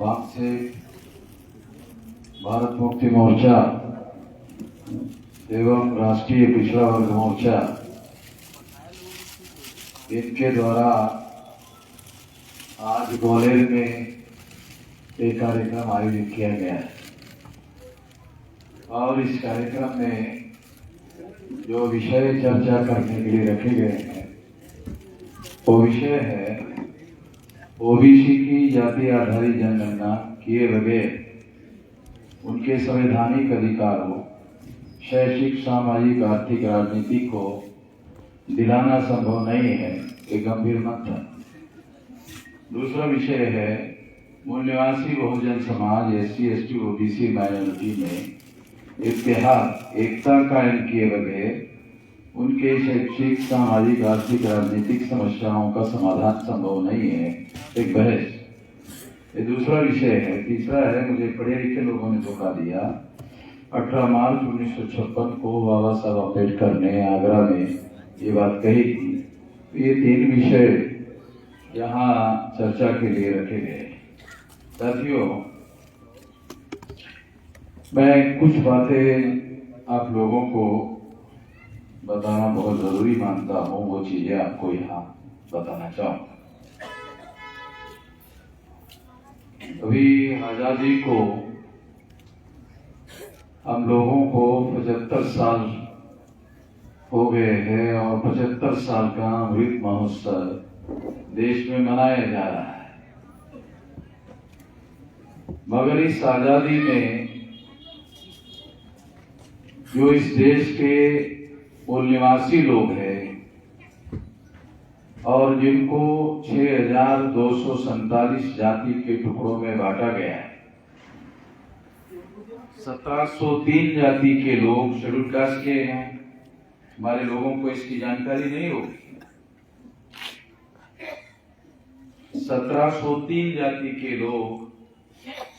बाप से भारत मुक्ति मोर्चा एवं राष्ट्रीय पिछड़ा वर्ग मोर्चा इनके द्वारा आज ग्वालियर में एक कार्यक्रम आयोजित किया गया है और इस कार्यक्रम में जो विषय चर्चा करने के लिए रखे गए हैं वो विषय है ओबीसी की जाति आधारित जनगणना किए बगैर उनके संवैधानिक अधिकारों शैक्षिक, सामाजिक, आर्थिक, राजनीतिक को दिलाना संभव नहीं है, एक गंभीर मंथन। दूसरा विषय है मूल निवासी Bahujan Samaj SC, ST, OBC minority में इत्तेहाद एकता कायम किए बगैर उनके शैक्षिक, सामाजिक, आर्थिक, राजनीतिक समस्याओं का समाधान संभव नहीं है, एक बहस। ये दूसरा विषय है। तीसरा है मुझे पढ़े लिखे लोगों ने धोखा दिया। 18 मार्च 1956 को बाबा साहब अम्बेडकर ने आगरा में ये बात कही थी। ये 3 विषय यहाँ चर्चा के लिए रखे गए। साथियों, मैं कुछ बातें आप लोगों को बताना बहुत जरूरी मानता हूँ, वो चीजें आपको यहाँ बताना चाहूँगा। अभी आजादी को हम लोगों को 75 साल हो गए हैं और 75 साल का अमृत महोत्सव देश में मनाया जा रहा है। मगर इस आजादी में जो इस देश के मूल निवासी लोग हैं और जिनको 6247 जाति के टुकड़ों में बांटा गया है, 1703 जाति के लोग शेड्यूल कास्ट के हैं। हमारे लोगों को इसकी जानकारी नहीं होगी। 1703 जाति के लोग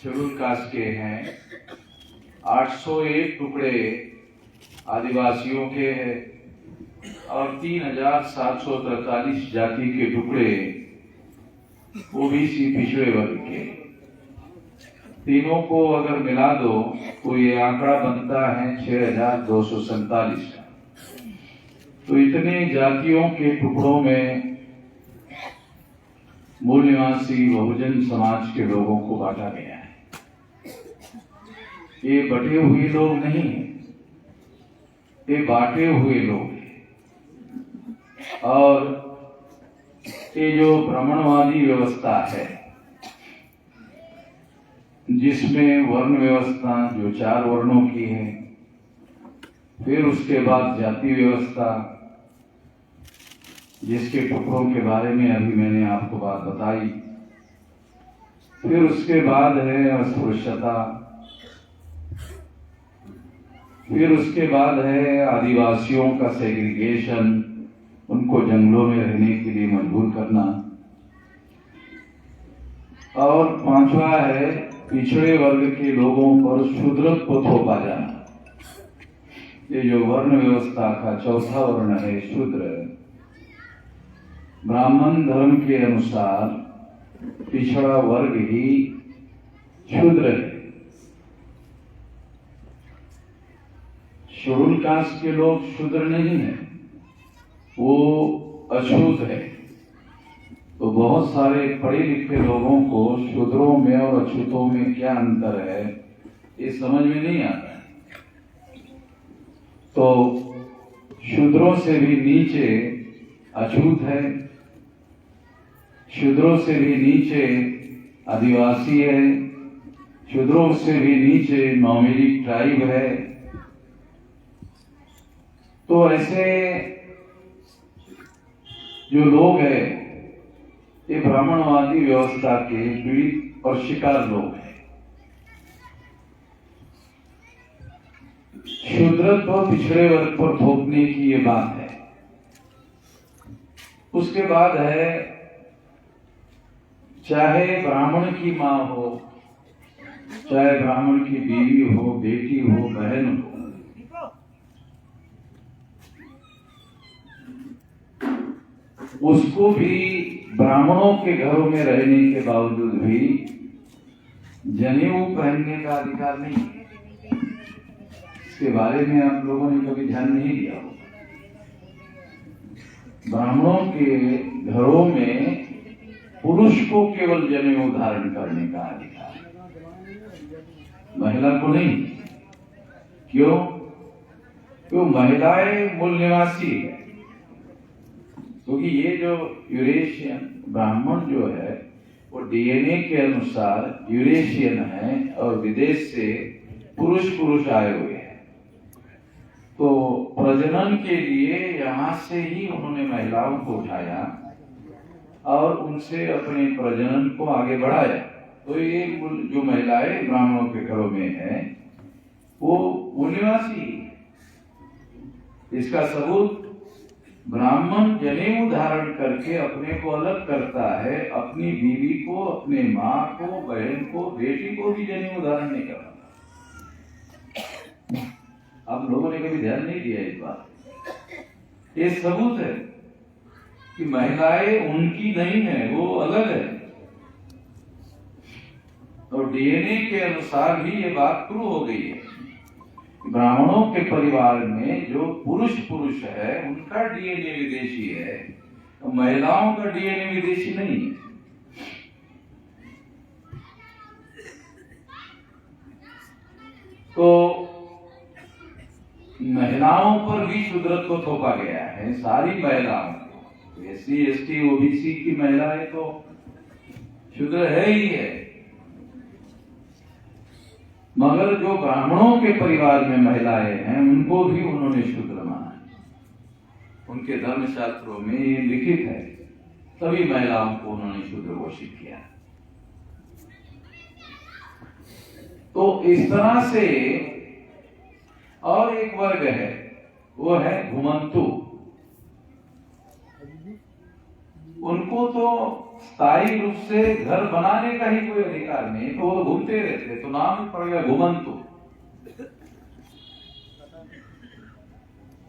शेड्यूल कास्ट के हैं, 801 टुकड़े आदिवासियों के हैं और 3743 जाति के टुकड़े ओबीसी पिछड़े वर्ग के। तीनों को अगर मिला दो तो ये आंकड़ा बनता है 6247 का। तो इतने जातियों के टुकड़ों में मूल निवासी बहुजन समाज के लोगों को बांटा गया है। ये बटे हुए लोग नहीं हैं, ये बांटे हुए लोग हैं। और ये जो ब्राह्मणवादी व्यवस्था है जिसमें वर्ण व्यवस्था जो 4 वर्णों की है, फिर उसके बाद जाति व्यवस्था जिसके टुकड़ों के बारे में अभी मैंने आपको बात बताई, फिर उसके बाद है अस्पृश्यता, फिर उसके बाद है आदिवासियों का सेग्रीगेशन, उनको जंगलों में रहने के लिए मजबूर करना, और 5वां है पिछड़े वर्ग के लोगों पर शूद्रत्व थोपा जाना। ये जो वर्ण व्यवस्था का 4था वर्ण है शूद्र, ब्राह्मण धर्म के अनुसार पिछड़ा वर्ग ही शूद्र है। शेड्यूल कास्ट के लोग शूद्र नहीं है, वो अछूत है। तो बहुत सारे पढ़े लिखे लोगों को शूद्रों में और अछूतों में क्या अंतर है ये समझ में नहीं आता है। तो शूद्रों से भी नीचे अछूत है, शूद्रों से भी नीचे आदिवासी है, शूद्रों से भी नीचे नॉमिनल ट्राइब है। तो ऐसे जो लोग हैं ये ब्राह्मणवादी व्यवस्था के पीड़ित और शिकार लोग हैं। शूद्रत्व पिछड़े वर्ग पर थोपने की ये बात है। उसके बाद है चाहे ब्राह्मण की मां हो, चाहे ब्राह्मण की बीवी हो, बेटी हो, बहन हो, उसको भी ब्राह्मणों के घरों में रहने के बावजूद भी जनेऊ पहनने का अधिकार नहीं है। इसके बारे में आप लोगों ने कभी ध्यान नहीं दिया होगा। ब्राह्मणों के घरों में पुरुष को केवल जनेऊ धारण करने का अधिकार है, महिला को नहीं। क्यों? क्यों? महिलाएं मूल निवासी है। क्योंकि ये जो यूरेशियन ब्राह्मण जो है वो डीएनए के अनुसार यूरेशियन है और विदेश से पुरुष आए हुए हैं। तो प्रजनन के लिए यहाँ से ही उन्होंने महिलाओं को उठाया और उनसे अपने प्रजनन को आगे बढ़ाया। तो ये जो महिलाएं ब्राह्मणों के घरों में है वो निवासी। इसका सबूत ब्राह्मण जनेऊ धारण करके अपने को अलग करता है, अपनी बीवी को, अपने माँ को, बहन को, बेटी को भी जनेऊ धारण नहीं करता। आप लोगों ने कभी ध्यान नहीं दिया इस बात। ये सबूत है कि महिलाएं उनकी नहीं है, वो अलग है। और डीएनए के अनुसार भी ये बात प्रूव हो गई है। ब्राह्मणों के परिवार में जो पुरुष है उनका डीएनए विदेशी है, तो महिलाओं का डीएनए विदेशी नहीं है। तो महिलाओं पर भी शूद्रत्व थोपा गया है, सारी महिलाओं को। एससी एसटी ओबीसी की महिलाएं तो शूद्र है ही है, मगर जो ब्राह्मणों के परिवार में महिलाएं हैं उनको भी उन्होंने शूद्र माना है। उनके धर्मशास्त्रों में ये लिखित है, सभी महिलाओं को उन्होंने शूद्र घोषित किया। तो इस तरह से और एक वर्ग है, वो है घुमंतु। उनको तो स्थायी रूप से घर बनाने का ही कोई अधिकार नहीं, तो वो घूमते रहते, तो नाम पड़ गया घुमंतु।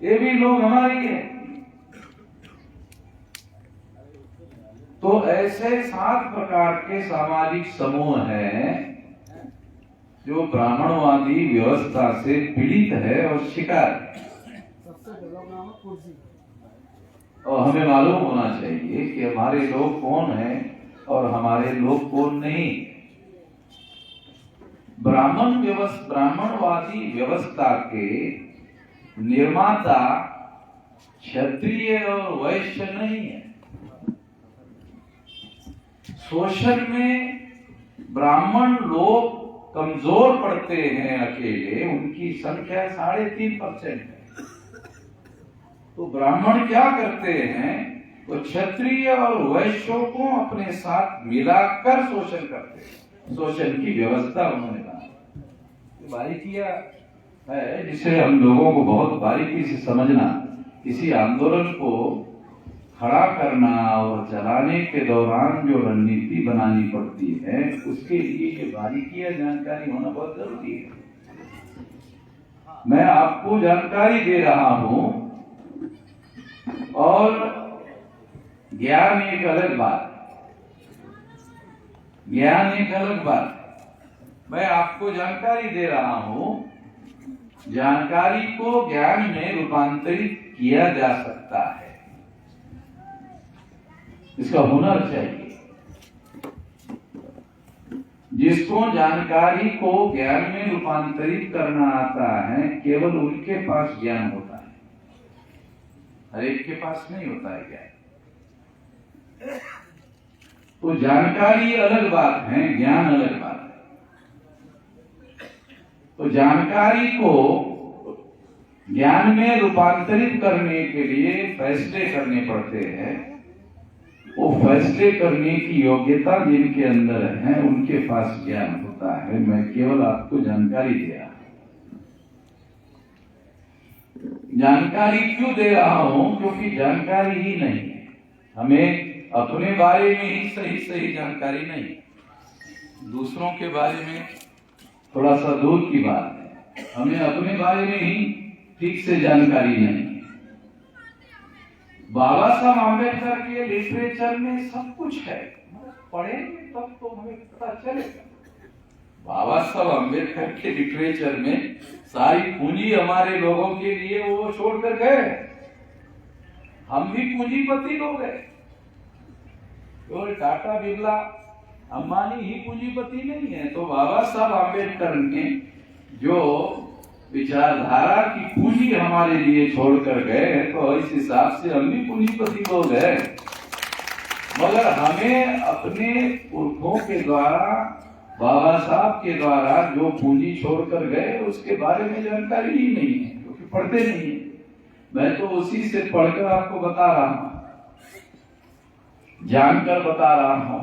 ये भी लोग हमारे ही हैं। तो ऐसे 7 प्रकार के सामाजिक समूह हैं जो ब्राह्मणवादी व्यवस्था से पीड़ित है और शिकार है। और हमें मालूम होना चाहिए कि हमारे लोग कौन हैं और हमारे लोग कौन नहीं। ब्राह्मणवादी व्यवस्था के निर्माता क्षत्रिय और वैश्य नहीं है। शोषण में ब्राह्मण लोग कमजोर पड़ते हैं अकेले, उनकी संख्या 3.5% है। तो ब्राह्मण क्या करते हैं, वो क्षत्रिय और वैश्यों को अपने साथ मिलाकर शोषण करते हैं। शोषण की व्यवस्था उन्होंने बनाई। बारीकियां है जिसे हम लोगों को बहुत बारीकी से समझना, किसी आंदोलन को खड़ा करना और चलाने के दौरान जो रणनीति बनानी पड़ती है, उसके लिए ये बारीकियां जानकारी होना बहुत जरूरी है। मैं आपको जानकारी दे रहा हूं और ज्ञान एक अलग बात, ज्ञान एक अलग बात। मैं आपको जानकारी दे रहा हूं, जानकारी को ज्ञान में रूपांतरित किया जा सकता है, इसका हुनर चाहिए। जिसको जानकारी को ज्ञान में रूपांतरित करना आता है, केवल उनके पास ज्ञान होता है, हर एक के पास नहीं होता है ज्ञान। तो जानकारी अलग बात है, ज्ञान अलग बात है। तो जानकारी को ज्ञान में रूपांतरित करने के लिए फैसले करने पड़ते हैं। वो फैसले करने की योग्यता जिनके अंदर है उनके पास ज्ञान होता है। मैं केवल आपको जानकारी दे रहा हूं। जानकारी क्यों दे रहा हूं? क्योंकि जानकारी ही नहीं है, हमें अपने बारे में ही सही जानकारी नहीं, दूसरों के बारे में थोड़ा सा दूर की बात है। हमें अपने बारे में ही ठीक से जानकारी नहीं। बाबा साहब आम्बेडकर के लिटरेचर में सब कुछ है, पढ़ेंगे तब तो हमें पता चलेगा। बाबा साहब अम्बेडकर के लिटरेचर में सारी पूंजी हमारे लोगों के लिए वो छोड़कर गए। हम भी पूंजीपति लोग हैं। केवल टाटा बिरला अंबानी ही पूंजीपति नहीं है। तो बाबा साहब अम्बेडकर ने जो विचारधारा की पूंजी हमारे लिए छोड़कर गए हैं, तो इस हिसाब से हम भी पूंजीपति लोग हैं। मगर हमें अपने पुरखों के द्वारा, बाबा साहब के द्वारा जो पूंजी छोड़कर गए उसके बारे में जानकारी ही नहीं है, क्योंकि पढ़ते नहीं है। मैं तो उसी से पढ़कर आपको बता रहा हूं, जानकर बता रहा हूं।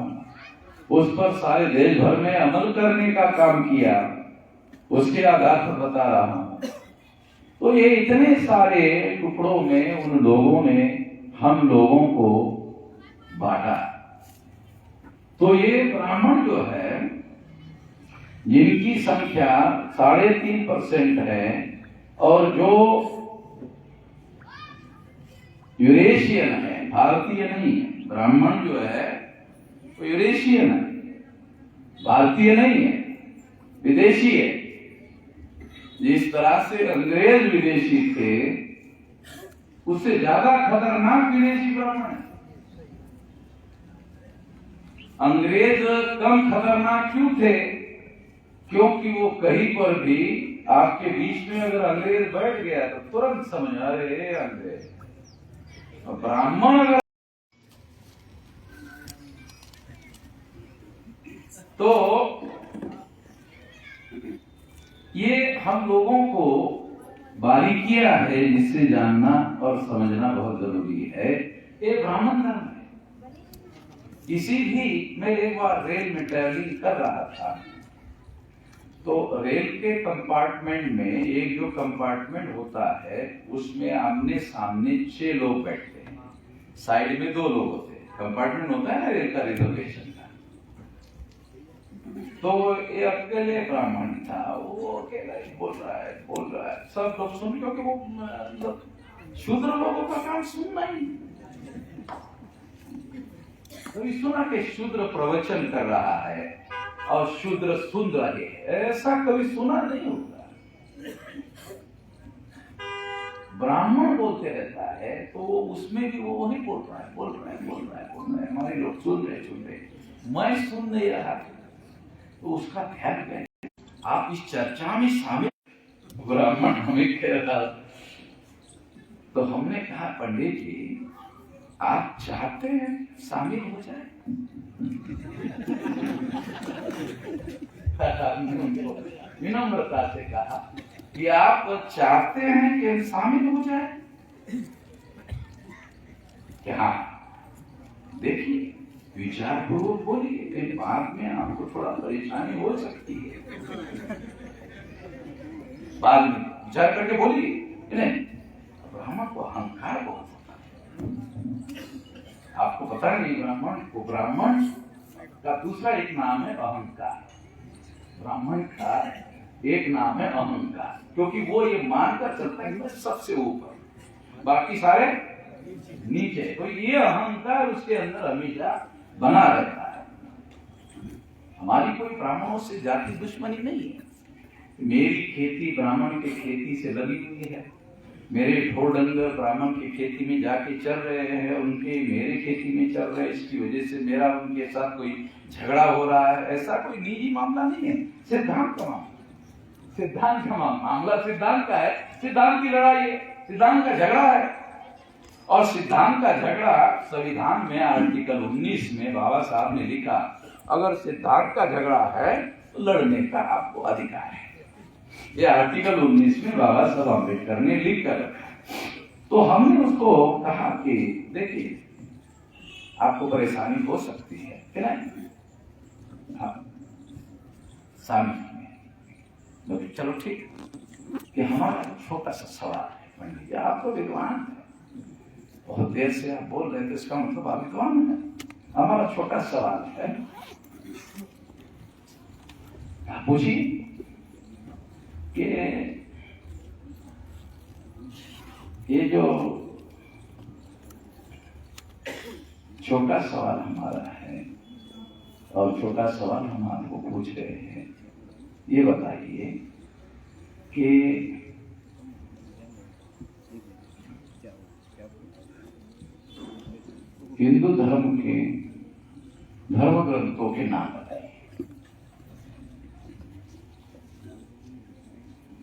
उस पर सारे देश भर में अमल करने का काम किया, उसके आधार पर बता रहा हूं। तो ये इतने सारे टुकड़ों में उन लोगों ने हम लोगों को बांटा। तो ये ब्राह्मण जो है, जिनकी संख्या 3.5% है, और जो यूरेशियन है, भारतीय नहीं है। ब्राह्मण जो है वो यूरेशियन है, भारतीय नहीं है, विदेशी है। जिस तरह से अंग्रेज विदेशी थे, उससे ज्यादा खतरनाक विदेशी ब्राह्मण है। अंग्रेज कम खतरनाक क्यों थे? क्योंकि वो कहीं पर भी आपके बीच में अगर अंग्रेज बैठ गया तो तुरंत समझ आ रहे अंग्रेज। ब्राह्मण अगर तो ये हम लोगों को बारीकियां है जिससे जानना और समझना बहुत जरूरी है। ये ब्राह्मण धर्म है। किसी भी, मैं एक बार रेल में ट्रैवलिंग कर रहा था, तो रेल के कंपार्टमेंट में एक जो कंपार्टमेंट होता है उसमें आमने सामने 6 लोग बैठते हैं, साइड में 2 लोग होते हैं। कंपार्टमेंट होता है ना रेल का, रिजर्वेशन का। तो ये अकेले ब्राह्मण था, वो अकेला ही बोल रहा है। सब लोग सुन, क्योंकि वो शूद्र लोगों का काम सुनना ही। कभी सुना कि शूद्र प्रवचन कर रहा है और शूद्र सुन रहे हैं? ऐसा कभी सुना नहीं होता। ब्राह्मण बोलते रहता है तो उसमें भी वो वही बोल रहा है। हमारे लोग सुन रहे, मैं सुन नहीं रहा, तो उसका ध्यान गया। आप इस चर्चा में शामिल। ब्राह्मण हमें कह रहा, तो हमने कहा पंडित जी, आप चाहते हैं शामिल हो जाए? विनम्रता से कहा कि आप चाहते हैं कि हम शामिल हो जाए? क्या देखिए, विचारपूर्वक बोलिए, बाद में आपको थोड़ा परेशानी हो सकती है। बाद में विचार करके बोलिए। नहीं, ब्राह्मण को अहंकार बहुत होता है। आपको पता नहीं, ब्राह्मण का दूसरा एक नाम है अहंकार। ब्राह्मण का एक नाम है अहंकार, क्योंकि वो ये मानकर चलता है मैं सबसे ऊपर, बाकी सारे नीचे। तो ये अहंकार उसके अंदर हमेशा बना रहता है। हमारी कोई ब्राह्मणों से जाति दुश्मनी नहीं है। मेरी खेती ब्राह्मण की खेती से लगी हुई है। मेरे ढोर डंगर ब्राह्मण की खेती में जाके चल रहे हैं, उनके मेरे खेती में चल रहे हैं। इसकी वजह से मेरा उनके साथ कोई झगड़ा हो रहा है, ऐसा कोई निजी मामला नहीं है। सिद्धांत का मामला सिद्धांत का है। सिद्धांत की लड़ाई है, सिद्धांत का झगड़ा है। और सिद्धांत का झगड़ा संविधान में आर्टिकल 19 में बाबा साहब ने लिखा, अगर सिद्धांत का झगड़ा है तो लड़ने का आपको अधिकार है। ये आर्टिकल 19 में बाबा साहब अम्बेडकर ने लिख कर रखा। तो हमने उसको कहा कि देखिए, आपको परेशानी हो सकती है कि नहीं, हाँ शामिल में। चलो ठीक, कि हमारा छोटा सा सवाल है पंडित जी, आप तो विद्वान हैं, बहुत देर से आप बोल रहे थे, इसका मतलब आप विद्वान हैं। हमारा छोटा सवाल है, आप पूछिए कि ये जो छोटा सवाल हमारा है, और छोटा सवाल हम आपको पूछ रहे हैं, ये बताइए कि हिंदू धर्म के धर्म ग्रंथों के नाम बताइए।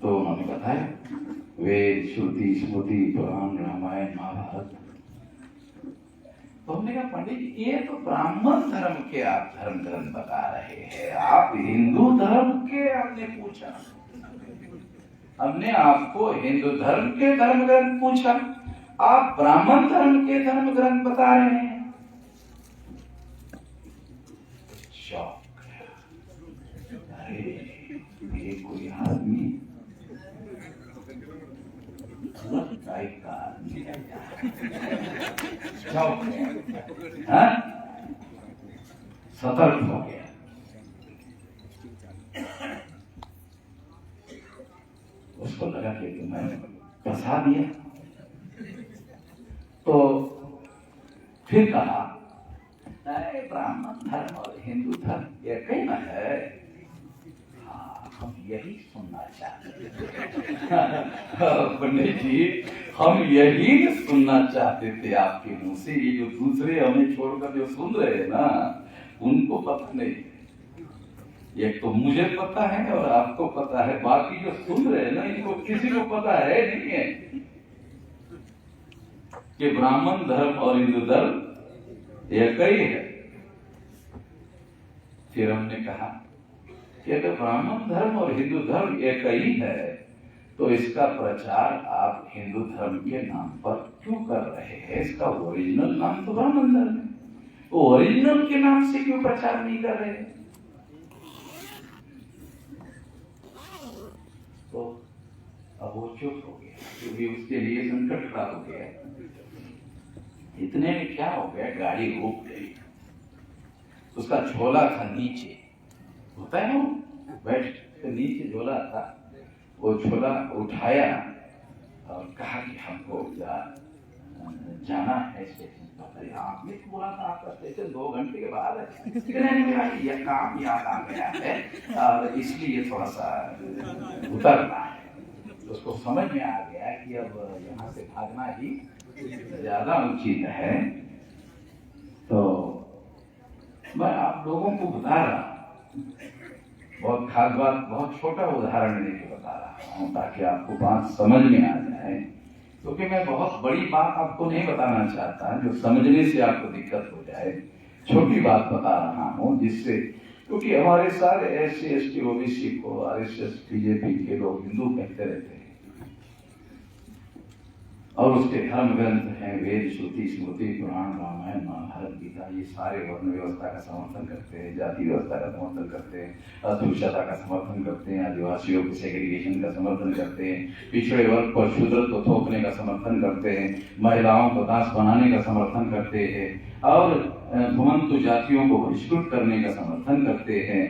तो उन्होंने बताया वेद, श्रुति, स्मृति, पुराण, रामायण, महाभारत। तो हमने कहा पंडित जी ये तो ब्राह्मण धर्म के आप धर्म ग्रंथ बता रहे हैं, आप हिंदू धर्म के आपने पूछा। हमने आपको हिंदू धर्म के धर्म ग्रंथ पूछा, आप ब्राह्मण धर्म के धर्म ग्रंथ बता रहे हैं। शौक, अरे ये कोई आदमी सतर्क हो गया। उसको लगा कि मैंने फंसा दिया। तो फिर कहा ब्राह्मण धर्म और हिंदू धर्म ये कई ना है। हाँ, हम यही सुनना चाहते पंडित जी, हम यही सुनना चाहते थे आपके मुंह से। ये जो दूसरे हमें छोड़कर जो सुन रहे हैं ना, उनको पता नहीं। एक तो मुझे पता है और आपको पता है, बाकी जो सुन रहे हैं ना इनको किसी को पता है नहीं है कि ब्राह्मण धर्म और हिंदू धर्म एक ही है। फिर हमने कहा कि अगर ब्राह्मण धर्म और हिंदू धर्म एक ही है तो इसका प्रचार आप हिंदू धर्म के नाम पर क्यों कर रहे हैं? इसका ओरिजिनल नाम तो ब्राह्मण धर्म है, तो ओरिजिनल के नाम से क्यों प्रचार नहीं कर रहे? तो अब वो चुप हो गया क्योंकि उसके लिए संकट खड़ा हो गया। इतने में क्या हो गया, गाड़ी रुक गई। उसका झोला था नीचे, होता है ना बैठ के नीचे झोला था, वो झोला उठाया और कहा कि हमको जाना है स्टेशन पर। आपने बोला था आपका स्टेशन 2 घंटे के बाद है। यह काम याद आ गया है और इसलिए थोड़ा सा उतरना है। उसको समझ में आ गया कि अब यहाँ से भागना ही ज्यादा उचित है। तो मैं आप लोगों को बता रहा हूँ, बहुत खास बात, बहुत छोटा उदाहरण लेके बता रहा हूँ ताकि आपको बात समझ में आ जाए। क्योंकि मैं बहुत बड़ी बात आपको नहीं बताना चाहता जो समझने से आपको दिक्कत हो जाए। छोटी बात बता रहा हूँ जिससे, क्योंकि हमारे सारे SC ST OBC को RSS BJP के लोग हिंदू कहते रहते हैं और उसके धर्म ग्रंथ हैं वेद, श्रुति, स्मृति, पुराण, रामायण, महाभारत, गीता। ये सारे वर्ण व्यवस्था का समर्थन करते हैं, जाति व्यवस्था का समर्थन करते हैं, अस्पृश्यता का समर्थन करते हैं, आदिवासियों के सेग्रीगेशन का समर्थन करते हैं, पिछड़े वर्ग पर शूद्रत्व को थोपने का समर्थन करते हैं, महिलाओं को दास बनाने का समर्थन करते हैं और घुमंतु जातियों को बहिष्कृत करने का समर्थन करते हैं।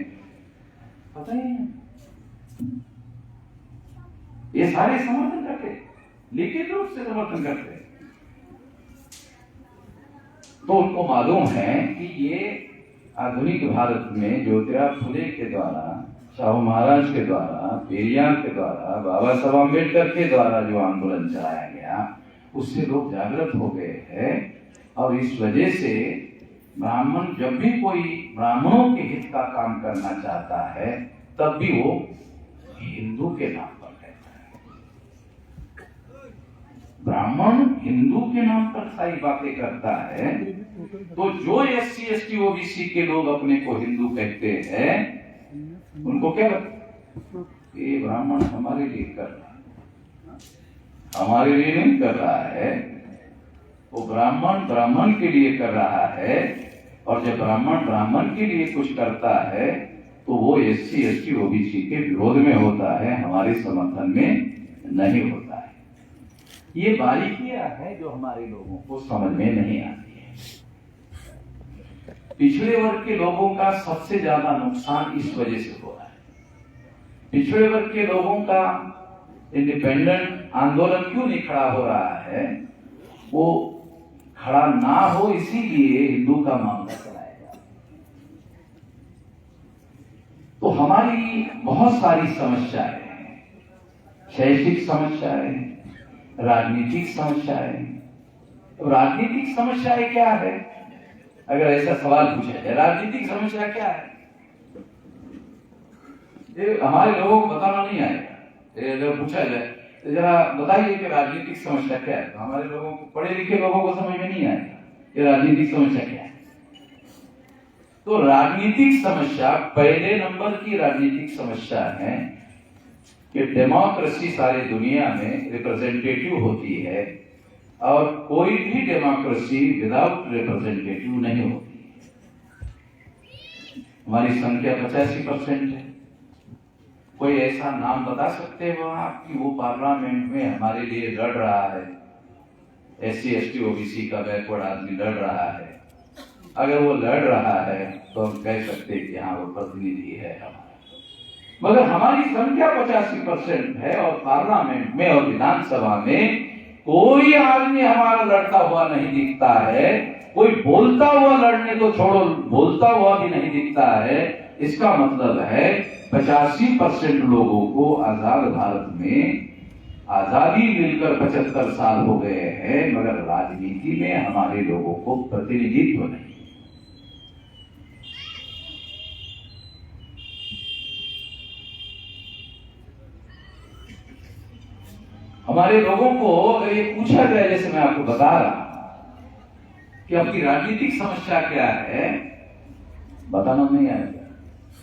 पता ही है ये सारे समर्थन करते हैं, लिखित रूप से समर्थन करते हैं। तो उनको मालूम है कि ये आधुनिक भारत में ज्योतिराव फुले के द्वारा, शाहू महाराज के द्वारा, पेरियार के द्वारा, बाबा साहब अम्बेडकर के द्वारा जो आंदोलन चलाया गया उससे लोग जागृत हो गए हैं। और इस वजह से ब्राह्मण, जब भी कोई ब्राह्मणों के हित का काम करना चाहता है तब भी वो हिंदू के नाम पर कहता है। ब्राह्मण हिंदू के नाम पर सारी बातें करता है, तो जो SC ST OBC के लोग अपने को हिंदू कहते हैं उनको क्या लगता है? ये ब्राह्मण हमारे लिए कर रहा है, हमारे लिए नहीं कर रहा है। वो ब्राह्मण ब्राह्मण के लिए कर रहा है और जब ब्राह्मण ब्राह्मण के लिए कुछ करता है तो वो SC ST OBC के विरोध में होता है, हमारे समर्थन में नहीं होता है। ये बारीकियां है जो हमारे लोगों को समझ में नहीं आती है। पिछड़े वर्ग के लोगों का सबसे ज्यादा नुकसान इस वजह से हो रहा है। पिछड़े वर्ग के लोगों का इंडिपेंडेंट आंदोलन क्यों नहीं खड़ा हो रहा है? वो खड़ा ना हो इसीलिए हिंदू का मामला चलाया जाता है। तो हमारी बहुत सारी समस्याएं हैं, शैक्षिक समस्याएं, राजनीतिक समस्याएं। तो राजनीतिक समस्याएं क्या है? अगर ऐसा सवाल पूछा जाए, राजनीतिक समस्या क्या है, ये हमारे लोगों को बताना नहीं आएगा। ये अगर पूछा जाए तो जरा बताइए कि राजनीतिक समस्या क्या है, तो हमारे लोगों को, पढ़े लिखे लोगों को समझ में नहीं आएगा कि राजनीतिक समस्या क्या है। तो राजनीतिक समस्या, पहले नंबर की राजनीतिक समस्या है कि डेमोक्रेसी सारी दुनिया में रिप्रेजेंटेटिव होती है और कोई भी डेमोक्रेसी विदाउट रिप्रेजेंटेटिव नहीं होती। हमारी संख्या 85% है। कोई ऐसा नाम बता सकते हो आप कि वो पार्लियामेंट में हमारे लिए लड़ रहा है? SC ST OBC का बैकवर्ड आदमी लड़ रहा है। अगर वो लड़ रहा है तो हम कह सकते हैं कि हाँ वो प्रतिनिधि है हमारा। मगर हमारी संख्या 85% है और पार्लियामेंट में और विधानसभा में कोई आदमी हमारा लड़ता हुआ नहीं दिखता है। कोई बोलता हुआ, लड़ने तो छोड़ो, बोलता हुआ भी नहीं दिखता है। इसका मतलब है 85% लोगों को आजाद भारत में आजादी मिलकर 75 साल हो गए हैं, मगर राजनीति में हमारे लोगों को प्रतिनिधित्व नहीं। हमारे लोगों को अगर ये पूछा जाए, जैसे मैं आपको बता रहा कि आपकी राजनीतिक समस्या क्या है, बताना नहीं आएगा।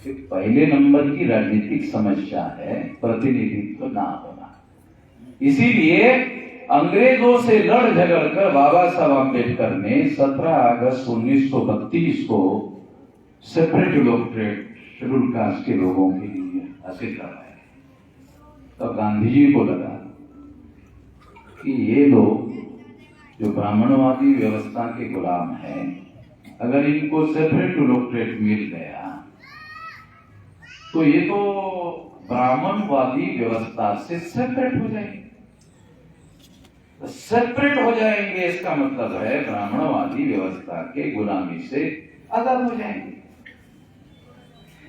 कि पहले नंबर की राजनीतिक समस्या है प्रतिनिधित्व ना होना। इसीलिए अंग्रेजों से लड़ झगड़ कर बाबा साहब अम्बेडकर ने 17 अगस्त 1932 को सेपरेट इलेक्टोरेट शेड्यूल कास्ट के लोगों के लिए हासिल करवाया। तब गांधी जी को लगा कि ये लोग जो ब्राह्मणवादी व्यवस्था के गुलाम हैं, अगर इनको सेपरेट इलेक्टोरेट मिल गया तो ये तो ब्राह्मणवादी व्यवस्था से सेपरेट हो जाएंगे। सेपरेट हो जाएंगे इसका मतलब है ब्राह्मणवादी व्यवस्था के गुलामी से आजाद हो जाएंगे।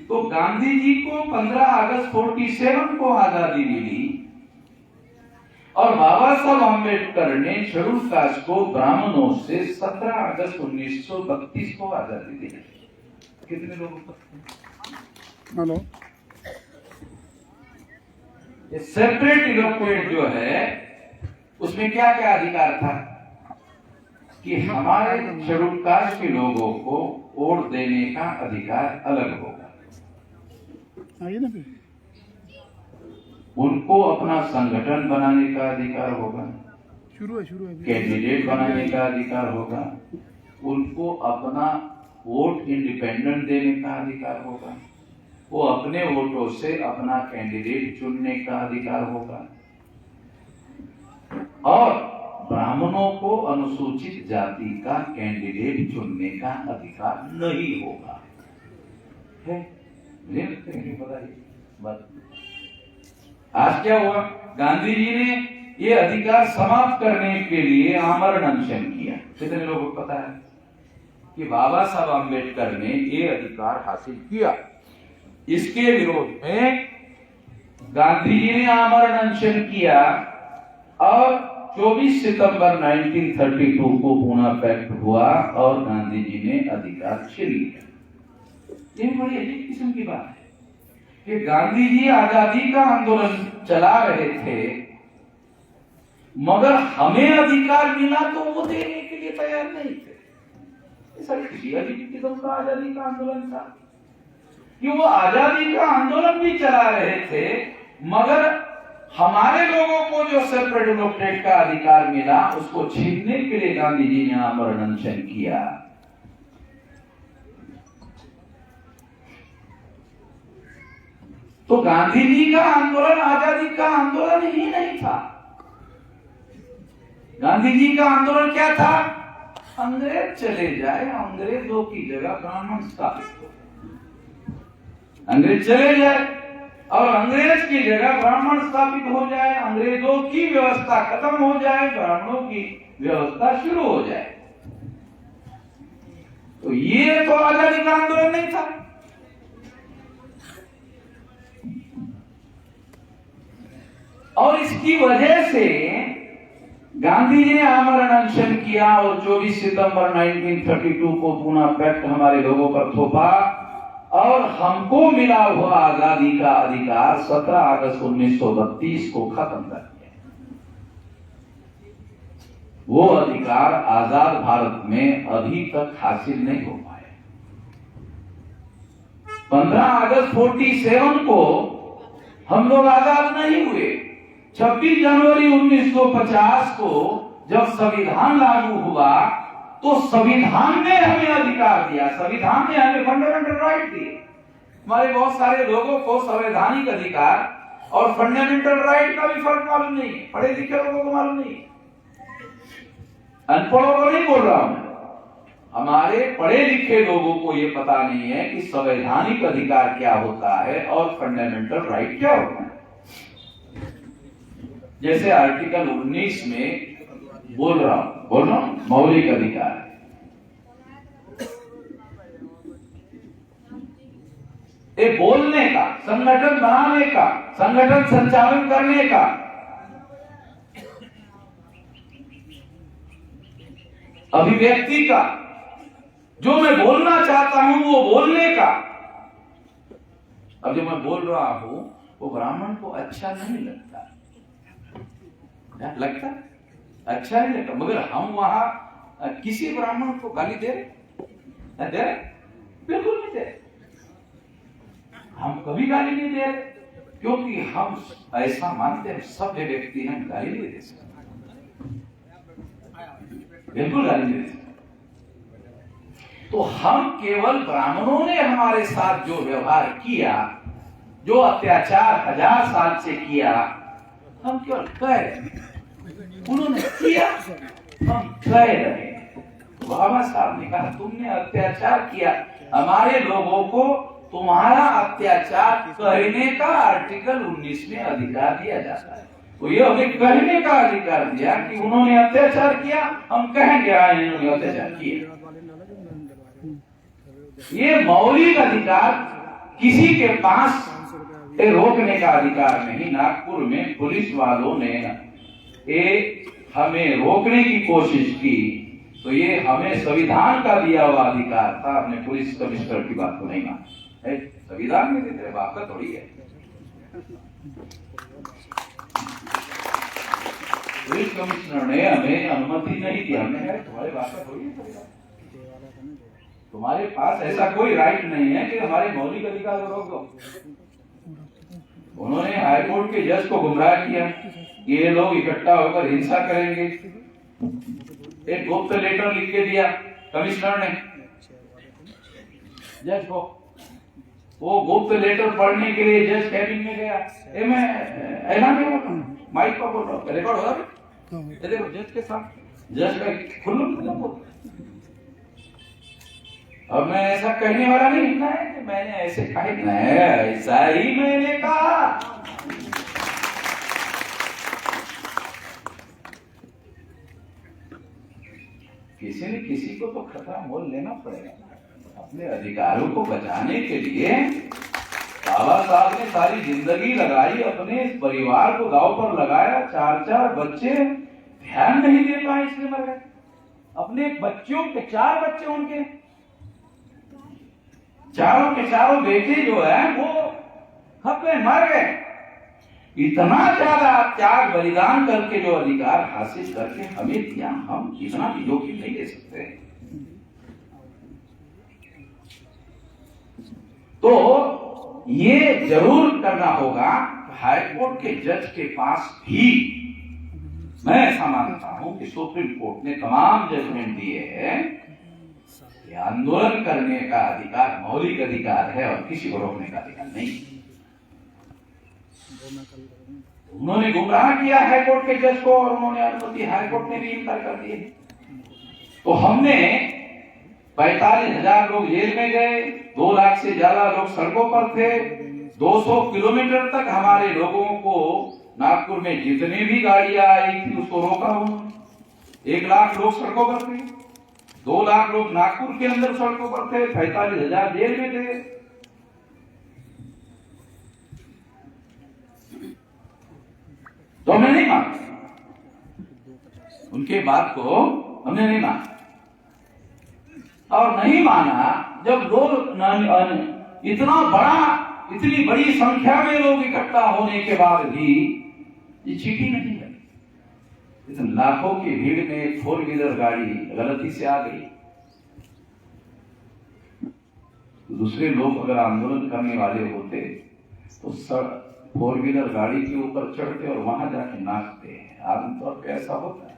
तो गांधी जी को 15 अगस्त 47 को आजादी मिली और बाबा साहब अम्बेडकर ने शेड्यूल कास्ट को ब्राह्मणों से 17 अगस्त 1932 को आजादी दी। कितने लोगों को? हेलो, ये सेपरेट इलेक्टोरेट जो है उसमें क्या क्या अधिकार था कि हमारे शेड्यूल कास्ट के लोगों को वोट देने का अधिकार अलग होगा, उनको अपना संगठन बनाने का अधिकार होगा, कैंडिडेट बनाने का अधिकार होगा, उनको अपना वोट इंडिपेंडेंट देने का अधिकार होगा, वो अपने वोटों से अपना कैंडिडेट चुनने का अधिकार होगा और ब्राह्मणों को अनुसूचित जाति का कैंडिडेट चुनने का अधिकार नहीं होगा। है बस आज क्या हुआ? गांधी जी ने ये अधिकार समाप्त करने के लिए आमरण अनशन किया। कितने लोगों को पता है कि बाबा साहब अम्बेडकर ने ये अधिकार हासिल किया? इसके विरोध में गांधी जी ने आमरण अनशन किया और 24 सितंबर 1932 को पूना पैक्ट हुआ और गांधी जी ने अधिकार छीन लिया। ये बड़ी अजीब किस्म की बात है कि गांधी जी आजादी का आंदोलन चला रहे थे, मगर हमें अधिकार मिला तो वो देने के लिए तैयार नहीं थे। ऐसा किसी अजीब किस्म का आजादी का आंदोलन था कि वो आजादी का आंदोलन भी चला रहे थे, मगर हमारे लोगों को जो सेपरेट इलेक्टोरेट का अधिकार मिला उसको छीनने के लिए गांधी जी ने आमरण अनशन किया। तो गांधी जी का आंदोलन आजादी का आंदोलन ही नहीं था। गांधी जी का आंदोलन क्या था? अंग्रेज चले जाए, अंग्रेजों की जगह ब्राह्मण स्थापित हो। अंग्रेज चले जाए और अंग्रेज की जगह ब्राह्मण स्थापित हो जाए, अंग्रेजों की व्यवस्था खत्म हो जाए, ब्राह्मणों की व्यवस्था शुरू हो जाए। तो ये तो आजादी का आंदोलन नहीं था। और इसकी वजह से गांधी जी ने आमरण अनशन किया और 24 सितंबर 1932 को पूना पैक्ट हमारे लोगों पर थोपा और हमको मिला हुआ आजादी का अधिकार 17 अगस्त 1932 को खत्म कर दिया। वो अधिकार आजाद भारत में अभी तक हासिल नहीं हो पाए। 15 अगस्त 47 को हम लोग आजाद नहीं हुए। 26 जनवरी 1950 को जब संविधान लागू हुआ तो संविधान ने हमें अधिकार दिया, संविधान ने हमें फंडामेंटल राइट दिए। हमारे बहुत सारे लोगों को संवैधानिक अधिकार और फंडामेंटल राइट का भी फर्क मालूम नहीं है, पढ़े लिखे लोगों को मालूम नहीं है, अनपढ़ों को नहीं बोल रहा हूं। हमारे पढ़े लिखे लोगों को यह पता नहीं है कि संवैधानिक अधिकार क्या होता है और फंडामेंटल राइट क्या होता है। जैसे आर्टिकल 19 में बोल रहा हूं मौलिक अधिकार, ये बोलने का, संगठन बनाने का, संगठन संचालन करने का, अभिव्यक्ति का, जो मैं बोलना चाहता हूं वो बोलने का। अब जो मैं बोल रहा हूं वो ब्राह्मण को अच्छा नहीं लगता, लगता अच्छा नहीं लगता, मगर हम वहां किसी ब्राह्मण को गाली दे रहे? बिल्कुल नहीं दे रहे। हम कभी गाली नहीं दे रहे क्योंकि हम ऐसा मानते हैं सभ्य व्यक्ति हम गाली नहीं दे सकते, बिल्कुल गाली नहीं दे सकते। तो हम केवल ब्राह्मणों ने हमारे साथ जो व्यवहार किया, जो अत्याचार 1000 साल से किया, हम केवल कह रहे, उन्होंने किया, हम कह रहे। बाबा साहब ने कहा तुमने अत्याचार किया, हमारे लोगों को तुम्हारा अत्याचार कहने का आर्टिकल 19 में अधिकार दिया जाता है। तो ये हमें कहने का अधिकार दिया कि उन्होंने अत्याचार किया, हम कहेंगे इन्होंने अत्याचार किया। ये मौलिक अधिकार किसी के पास रोकने का अधिकार नहीं। नागपुर में पुलिस वालों ने हमें रोकने की कोशिश की तो ये हमें संविधान का दिया हुआ अधिकार था। हमने पुलिस कमिश्नर की बात को नहीं माना, संविधान में देते बात का थोड़ी है। पुलिस कमिश्नर ने हमें अनुमति नहीं दी, हमने तुम्हारे बात का थोड़ी है, तुम्हारे पास ऐसा कोई राइट नहीं है कि हमारे मौलिक अधिकार को रोक दो। उन्होंने हाईकोर्ट के जज को गुमराह किया, ये लोग इकट्ठा होकर हिंसा करेंगे। एक गुप्त लेटर लिख के दिया कमिश्नर ने जज को। वो गुप्त लेटर पढ़ने के लिए जज कैबिन में गया। मैं ऐलान नहीं बोल रहा हूँ, माइक पर बोल रहा हूँ, रिकॉर्ड हो रहा है। देखो जज के साथ जज का खुल्लम। अब मैं ऐसा कहने वाला नहीं है कि मैंने ऐसे कहा, ऐसा ही मैंने कहा। किसी न किसी को तो खतरा मोल लेना पड़ेगा। अपने अधिकारों को बचाने के लिए बाबा साहब ने सारी जिंदगी लगाई, अपने परिवार को दांव पर लगाया। 4 बच्चे ध्यान नहीं दे पाए इसलिए मर गए। अपने बच्चों के 4 बच्चे उनके, चारों के चारों बेटे जो है वो खप में मर गए। इतना ज्यादा त्याग बलिदान करके जो अधिकार हासिल करके हमें दिया, हम इतना भी जोखिम नहीं ले सकते। तो ये जरूर करना होगा। हाईकोर्ट के जज के पास भी मैं ऐसा मानता हूं कि सुप्रीम कोर्ट ने तमाम जजमेंट दिए हैं कि आंदोलन करने का अधिकार मौलिक अधिकार है और किसी को रोकने का अधिकार नहीं। उन्होंने गुमराह किया हाईकोर्ट के जज को और उन्होंने अनुमति हाईकोर्ट ने भी इनकार कर दी। तो हमने 45,000 लोग जेल में गए, 2 लाख से ज्यादा लोग सड़कों पर थे। 200 किलोमीटर तक हमारे लोगों को नागपुर में जितनी भी गाड़ियां आई थी उसको रोका उन्होंने। 1 लाख लोग सड़कों पर थे, 2 लाख लोग नागपुर के अंदर सड़कों पर थे, 45,000 जेल में थे। तो हमने नहीं माना, उनके बात को हमने नहीं माना। और नहीं माना जब लोग इतनी बड़ी संख्या में लोग इकट्ठा होने के बाद भी ये चीटी नहीं लगी। इस लाखों की भीड़ में एक 4 व्हीलर गाड़ी गलती से आ गई, दूसरे लोग अगर आंदोलन करने वाले होते तो 4 व्हीलर गाड़ी के ऊपर चढ़ते और वहां जाके नाचते हैं। आमतौर पर ऐसा होता है।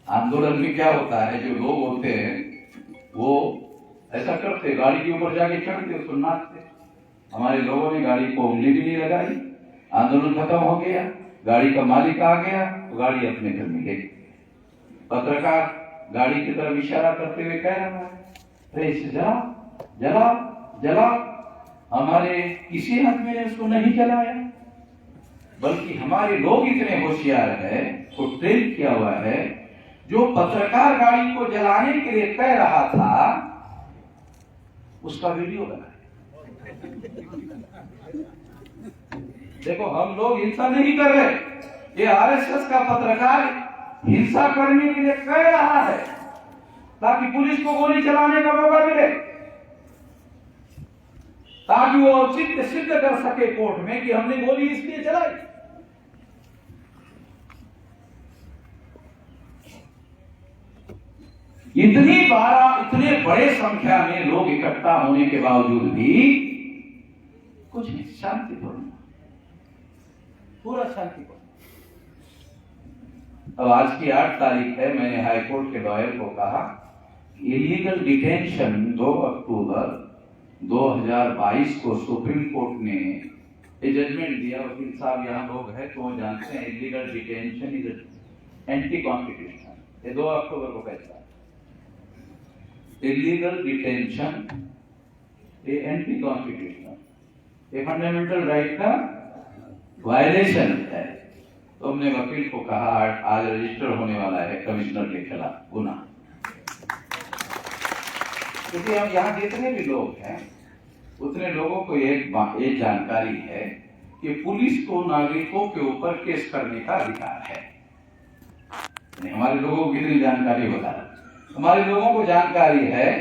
आंदोलन में क्या होता है, जो लोग होते हैं वो ऐसा करते, गाड़ी के ऊपर जाके चढ़ते, उसको नाचते। हमारे लोगों ने गाड़ी को उंगली भी नहीं लगाई, आंदोलन खत्म हो गया, गाड़ी का मालिक आ गया तो गाड़ी अपने घर में ले गई। पत्रकार गाड़ी की तरफ इशारा करते हुए कह रहा है, जला जला जला। हमारे किसी आदमी ने उसको नहीं जलाया, बल्कि हमारे लोग इतने होशियार है, तो ट्रेन किया हुआ है, जो पत्रकार गाड़ी को जलाने के लिए कह रहा था उसका वीडियो बनाया। देखो, हम लोग हिंसा नहीं कर रहे, ये आरएसएस का पत्रकार हिंसा करने के लिए कह रहा है ताकि पुलिस को गोली चलाने का मौका मिले, ताकि वो औचित्य सिद्ध कर सके कोर्ट में कि हमने गोली इसलिए चलाई। इतने बड़े संख्या में लोग इकट्ठा होने के बावजूद भी कुछ नहीं, शांतिपूर्ण, पूरा शांतिपूर्ण। अब आज की 8 तारीख है, मैंने हाईकोर्ट के लॉयर को कहा इलीगल डिटेंशन 2 अक्टूबर 2022 को सुप्रीम कोर्ट ने जजमेंट दिया। वकील साहब यहाँ लोग हैं तो वो जानते हैं illegal detention is anti constitutional. ये 2 अक्टूबर को फैसला, इलीगल डिटेंशन ये एंटी कॉन्स्टिट्यूशनल, ये फंडामेंटल राइट का वायलेशन है। तो हमने वकील को कहा आज रजिस्टर होने वाला है कमिश्नर के खिलाफ गुना, क्योंकि हम यहाँ जितने भी लोग हैं उतने लोगों को एक जानकारी है कि पुलिस को नागरिकों के ऊपर केस करने का अधिकार है। हमारे लोगों को कितनी जानकारी बता रहा, हमारे लोगों को जानकारी है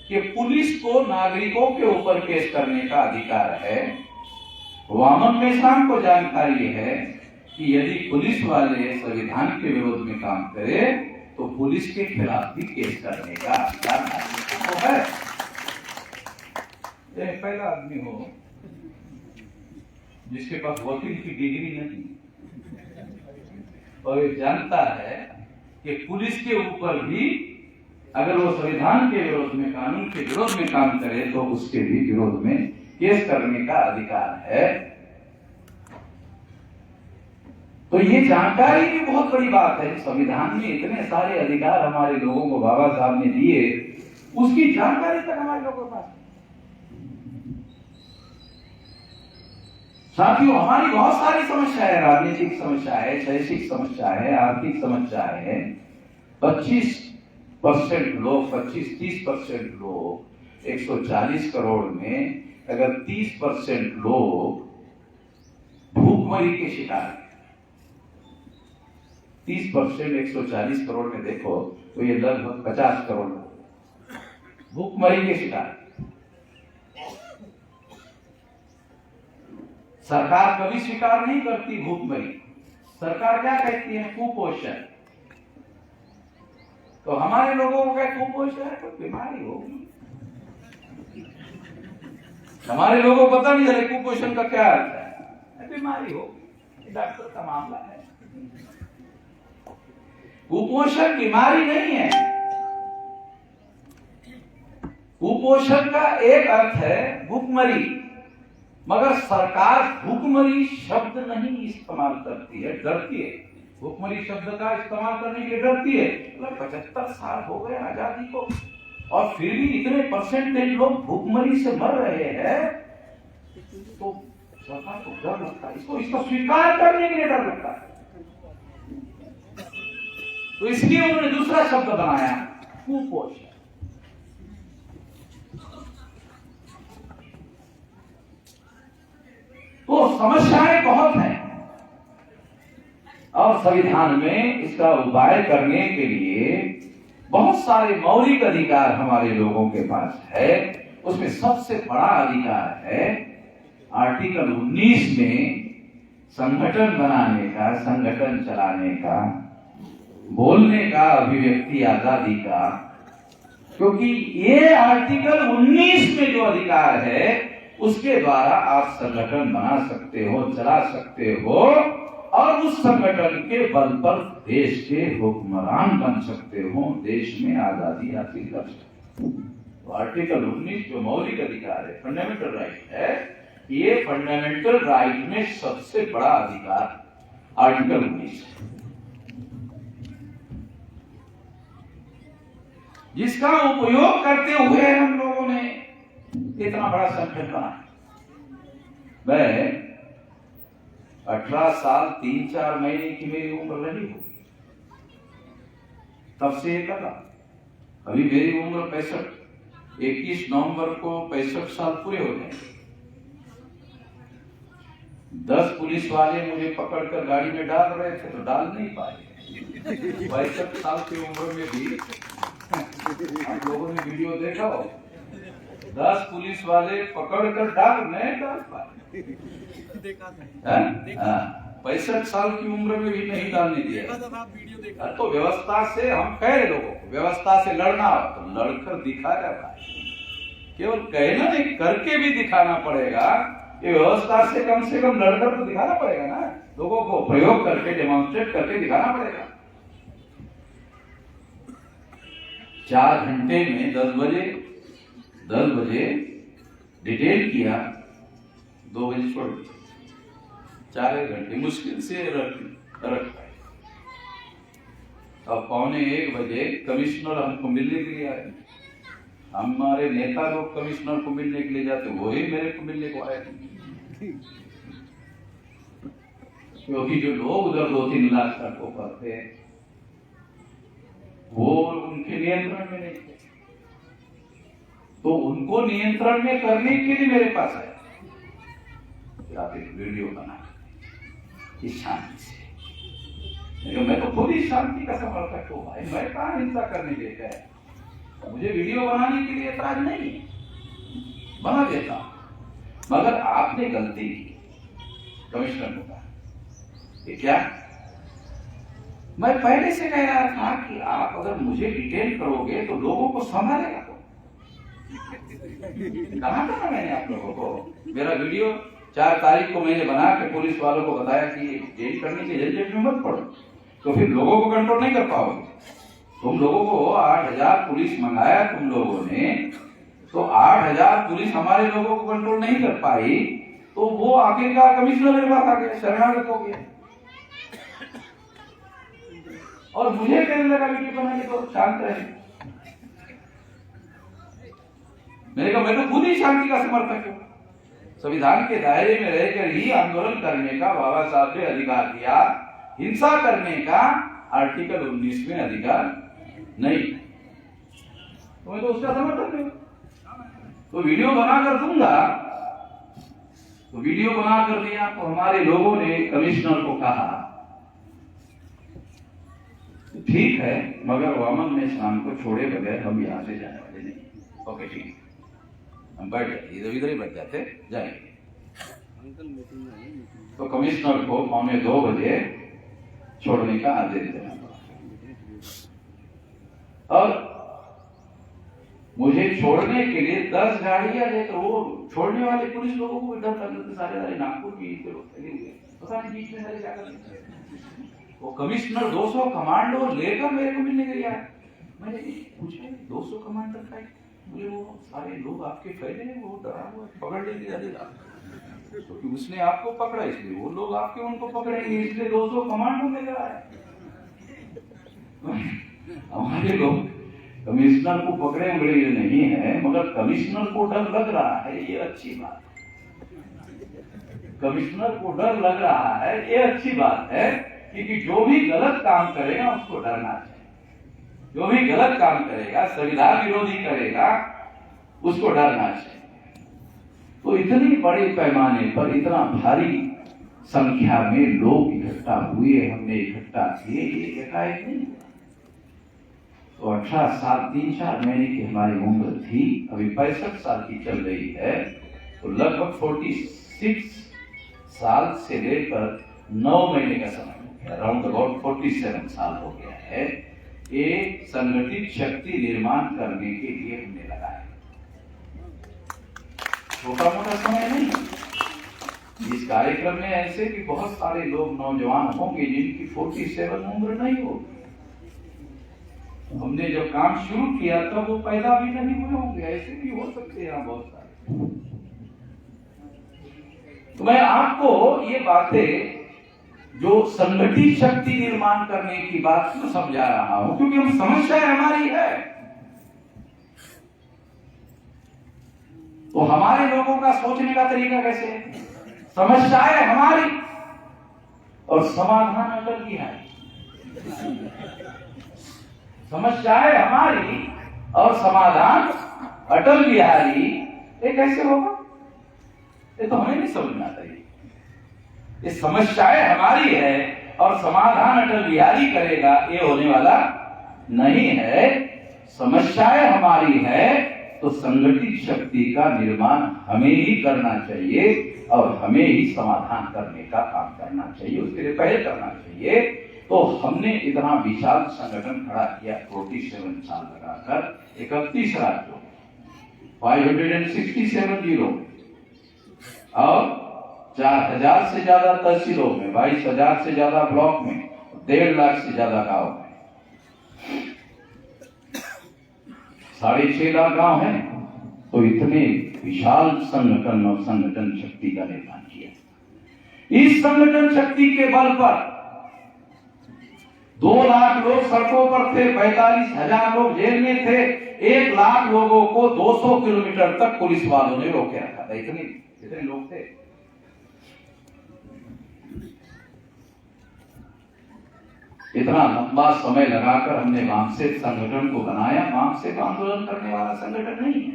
कि पुलिस को नागरिकों के ऊपर केस करने का अधिकार है। वामन मेश्राम को जानकारी है कि यदि पुलिस वाले संविधान के विरोध में काम करे तो पुलिस के खिलाफ भी केस करने का अधिकार नागरिकों को है। यह पहला आदमी हो जिसके पास वकील की डिग्री नहीं और ये जानता है कि पुलिस के ऊपर भी अगर वो संविधान के विरोध में, कानून के विरोध में काम करे तो उसके भी विरोध में केस करने का अधिकार है। तो ये जानकारी भी बहुत बड़ी बात है। संविधान में इतने सारे अधिकार हमारे लोगों को बाबा साहब ने दिए, उसकी जानकारी तक हमारे लोगों के पास। साथियों, हमारी बहुत सारी समस्या है, राजनीतिक समस्या है, शैक्षिक समस्या है, आर्थिक समस्या है। 25% लोग, 25-30% लोग 140 करोड़ में अगर 30% लोग भूखमरी के शिकार हैं, 30% 140 करोड़ में देखो तो ये लगभग 50 करोड़ भूखमरी के शिकार। सरकार कभी स्वीकार नहीं करती भूखमरी, सरकार क्या कहती है? कुपोषण। तो हमारे लोगों को क्या कुपोषण है? कोई बीमारी होगी। हमारे लोगों को पता नहीं चले कुपोषण का क्या अर्थ है, बीमारी होगी, डॉक्टर का मामला है। कुपोषण बीमारी नहीं है। कुपोषण का एक अर्थ है भूखमरी, मगर सरकार भूखमरी शब्द नहीं इस्तेमाल करती है, डरती है। भूखमरी शब्द का इस्तेमाल करने के लिए डरती है। 75 साल हो गए आजादी को और फिर भी इतने परसेंटेज लोग भूखमरी से मर रहे हैं, तो सरकार को डर लगता है, इसको स्वीकार करने के लिए डर लगता है। तो इसलिए उन्होंने दूसरा शब्द बनाया, कुपोषण। तो समस्याएं बहुत हैं, संविधान में इसका उपाय करने के लिए बहुत सारे मौलिक अधिकार हमारे लोगों के पास है। उसमें सबसे बड़ा अधिकार है आर्टिकल 19 में संगठन बनाने का, संगठन चलाने का, बोलने का, अभिव्यक्ति आजादी का। क्योंकि ये आर्टिकल 19 में जो अधिकार है उसके द्वारा आप संगठन बना सकते हो, चला सकते हो और उस संगठन के बल पर देश के हुक्मरान बन सकते हो, देश में आजादी हासिल कर सकते हो। तो आर्टिकल 19 जो मौलिक अधिकार है, फंडामेंटल राइट है, ये फंडामेंटल राइट में सबसे बड़ा अधिकार आर्टिकल 19 है, जिसका उपयोग करते हुए हम लोगों ने इतना बड़ा संगठन बनाया। मैं 18 साल 3-4 महीने की मेरी उम्र रही होगी, तब से ये लगा। अभी मेरी उम्र 65, 21 नवंबर को 65 साल पूरे हो जाएंगे। 10 पुलिस वाले मुझे पकड़कर गाड़ी में डाल रहे थे तो डाल नहीं पाए। 65 साल की उम्र में भी आप लोगों ने वीडियो देखा हो, 10 पुलिस वाले पकड़कर डाल पाए। 65 साल की उम्र में भी नहीं डालने दिया। तो व्यवस्था से हम कह रहे लोगों को, व्यवस्था से लड़ना हो तो लड़कर दिखा रहा भाई, केवल कहना नहीं करके भी दिखाना पड़ेगा। ये व्यवस्था से कम लड़कर तो दिखाना पड़ेगा ना, लोगों को प्रयोग करके, डेमोन्स्ट्रेट करके दिखाना पड़ेगा। 4 घंटे में 10 बजे डिटेल किया, 2 बजे छोड़ दिया। 4 घंटे मुश्किल से रख पाए। अब 12:45 बजे कमिश्नर हमको मिलने के लिए आए। हमारे नेता लोग कमिश्नर को मिलने के लिए जाते, वही मेरे को मिलने को आए। क्योंकि जो लोग उधर 2-3 लाख तक को करते हैं वो उनके नियंत्रण में नहीं थे, तो उनको नियंत्रण में करने के लिए मेरे पास है आप एक वीडियो बना इस शांति से। मैं तो खुद ही शांति का समर्थक हूँ भाई, मैं कहाँ हिंसा करने देता है। मुझे वीडियो बनाने के लिए एतराज नहीं, बना देता, मगर आपने गलती की। कमिश्नर को कहा ये क्या, मैं पहले से कह रहा था कि आप अगर मुझे डिटेन करोगे तो लोगों को संभालेगा कौन। कहा था ना मैंने आप लोगों को, मेरा वीडियो 4 तारीख को मैंने बना के पुलिस वालों को बताया कि जेल करने के झंझट में मत पड़ो, तो फिर लोगों को कंट्रोल नहीं कर पाओगे। तुम लोगों को 8,000 पुलिस मंगाया तुम लोगों ने, तो 8,000 पुलिस हमारे लोगों को कंट्रोल नहीं कर पाई, तो वो आखिरकार कमिश्नर मेरे पास आ गया, शरणागत हो गया और मुझे कहने लगा वीडियो बनाने को शांत रहे। मैंने कहा मैं तो खुद ही शांति का समर्थक हूं। संविधान के दायरे में रहकर ही आंदोलन करने का बाबा साहब ने अधिकार दिया, हिंसा करने का आर्टिकल 19 में अधिकार नहीं, तो मैं तो उसका समर्थक हूं। तो वीडियो बनाकर दूंगा, तो वीडियो बनाकर दिया तो हमारे लोगों ने कमिश्नर को कहा ठीक है, मगर वामन में शाम को छोड़े बगैर हम यहाँ से जाने वाले नहीं। ओके ठीक है, हम बैठ जाते, इधर ही बैठ जाते, जाएंगे। तो कमिश्नर को 1:45 बजे छोड़ने का आदेश देना और मुझे छोड़ने के लिए 10 गाड़ियां लेकर, वो छोड़ने वाले पुलिस लोगों को डर लगता, सारे नागपुर की पता नहीं बीच में क्या करते। वो कमिश्नर 200 कमांडो लेकर मेरे को मिलने के लिए आया। मैंने पूछा 200 कमांडर का, मुझे वो सारे लोग आपके फैले हैं, वो डरा हुआ पकड़ लेके जाएगा, क्योंकि तो उसने आपको पकड़ा इसलिए वो लोग आपके उनको पकड़ेंगे, इसलिए 200 कमांडो लेकर आए। हमारे लोग कमिश्नर को पकड़े बड़े नहीं है, मगर कमिश्नर को डर लग रहा है, ये अच्छी बात है। कमिश्नर को डर लग रहा है, ये अच्छी बात है, क्योंकि जो भी गलत काम करेगा उसको डरना चाहिए। जो भी गलत काम करेगा, संविधान विरोधी करेगा, उसको डरना चाहिए। तो इतनी बड़े पैमाने पर इतना भारी संख्या में लोग इकट्ठा हुए, हमने इकट्ठा किए, ये एकाएक नहीं। तो 18 साल 3-4 महीने की हमारी उम्र थी, अभी 65 साल की चल रही है, तो लगभग 46 साल से लेकर 9 महीने का समय हो गया, अराउंड अबाउट 47 साल हो गया है। एक संगठित शक्ति निर्माण करने के लिए हमने लगाया, छोटा मोटा समय नहीं। इस कार्यक्रम में ऐसे भी बहुत सारे लोग नौजवान होंगे जिनकी 47 उम्र नहीं होगी। हमने जब काम शुरू किया तब वो पैदा भी नहीं हुए होंगे, ऐसे भी हो सकते हैं बहुत सारे। तो मैं आपको ये बातें जो संगठित शक्ति निर्माण करने की बात क्यों समझा रहा हूं, क्योंकि हम समस्या हमारी है। तो हमारे लोगों का सोचने का तरीका कैसे है? समस्याएं हमारी और समाधान अटल की है। समस्याएं हमारी और समाधान अटल बिहारी, ये कैसे होगा? ये तो हमें नहीं समझ में आता। ये समस्याएं हमारी है और समाधान अटल बिहारी करेगा, ये होने वाला नहीं है। समस्याएं हमारी है तो संगठित शक्ति का निर्माण हमें ही करना चाहिए और हमें ही समाधान करने का काम करना चाहिए, उसके लिए पहले करना चाहिए। तो हमने इतना विशाल संगठन खड़ा किया 47 साल लगाकर, 31 राज्यों, 567 जिलों और 4000 से ज्यादा तहसीलों में, 22,000 से ज्यादा ब्लॉक में, 1.5 लाख से ज्यादा गांव में, 6.5 लाख गांव है। तो इतने विशाल संगठन और संगठन शक्ति का निर्माण किया। इस संगठन शक्ति के बल पर 2 लाख लोग सड़कों पर थे, 45,000 लोग जेल में थे, 1 लाख लोगों को 200 किलोमीटर तक पुलिस वालों ने रोके रखा था। इतने लोग थे। इतना लंबा समय लगाकर हमने वामसेक संगठन को बनाया। वामसेक आंदोलन करने वाला संगठन नहीं है,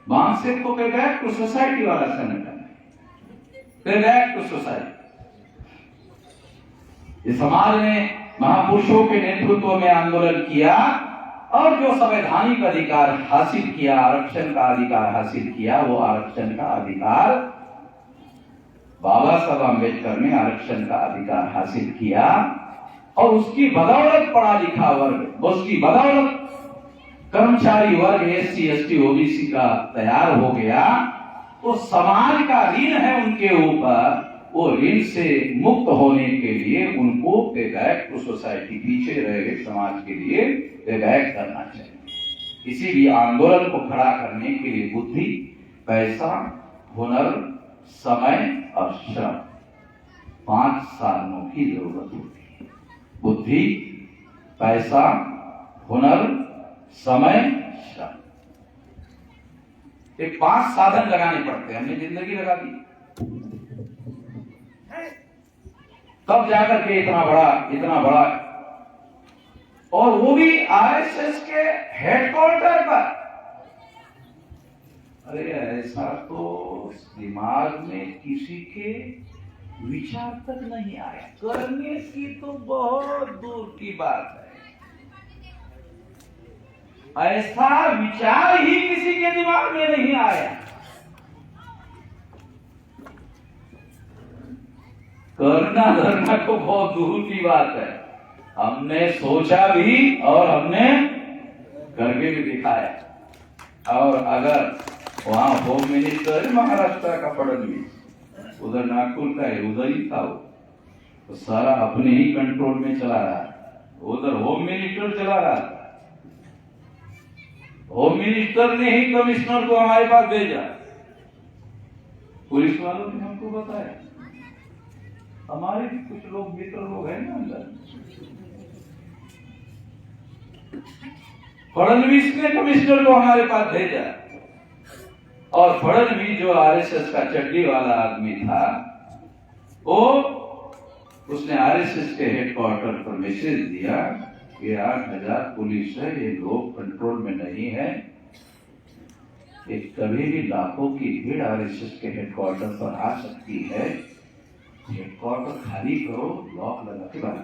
वामसेक को पे बैक टू सोसाइटी वाला संगठन है, पे बैक टू सोसाइटी। इस समाज ने महापुरुषों के नेतृत्व में आंदोलन किया और जो संवैधानिक अधिकार हासिल किया, आरक्षण का अधिकार हासिल किया, वो आरक्षण का अधिकार बाबा साहब अम्बेडकर ने आरक्षण का अधिकार हासिल किया और उसकी बदौलत पढ़ा लिखा वर्ग, उसकी बदौलत कर्मचारी वर्ग SC ST OBC का तैयार हो गया। तो समाज का ऋण है उनके ऊपर, वो ऋण से मुक्त होने के लिए उनको पे बैक टू सोसाइटी, पीछे रह गए समाज के लिए पे बैक करना चाहिए। किसी भी आंदोलन को खड़ा करने के लिए बुद्धि, पैसा, हुनर, समय और श्रम, 5 साधनों की जरूरत होती है। बुद्धि, पैसा, हुनर, समय, श्रम, ये 5 साधन लगाने पड़ते हैं। हमने जिंदगी लगा दी, तब जाकर के इतना बड़ा, और वो भी RSS के हेडक्वार्टर पर। अरे ऐसा तो दिमाग में किसी के विचार तक नहीं आया, करने की तो बहुत दूर की बात है। ऐसा विचार ही किसी के दिमाग में नहीं आया। करना धरना तो बहुत दूर की बात है। हमने सोचा भी और हमने करके भी दिखाया। और अगर वहां होम मिनिस्टर महाराष्ट्र का फडणवीस, उधर नागपुर का है, उधर ही था वो, तो सारा अपने ही कंट्रोल में चला रहा है। उधर होम मिनिस्टर चला रहा था, होम मिनिस्टर ने ही कमिश्नर को हमारे पास भेजा, पुलिस वालों ने हमको बताया। हमारे भी कुछ लोग मित्र लोग हैं ना अंदर। फडणवीस ने कमिश्नर को हमारे पास भेजा और फडणवीस जो RSS का चड्डी वाला आदमी था, वो उसने RSS के हेडक्वार्टर पर मैसेज दिया कि 8,000 पुलिस है, ये लोग कंट्रोल में नहीं है, एक कभी भी लाखों की भीड़ RSS के हेडक्वार्टर पर आ सकती है। क्वार्टर खाली करो, लॉक लगा के बाहर।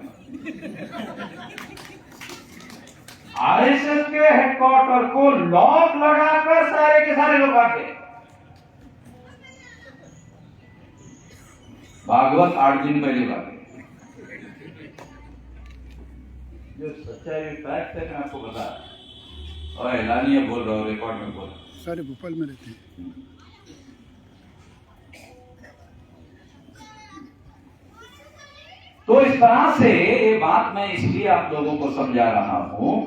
आरएसएस के हेडक्वार्टर को लॉक लगाकर सारे के सारे लोग आके भागवत 8 दिन पहले बात जो सच्चाई फैक्ट है मैं आपको बता और ऐलानिया बोल रहा हूँ, रिकॉर्ड में बोल रहा हूँ। सारे भोपाल में रहते हैं। तो इस तरह से ये बात मैं इसलिए आप लोगों को समझा रहा हूं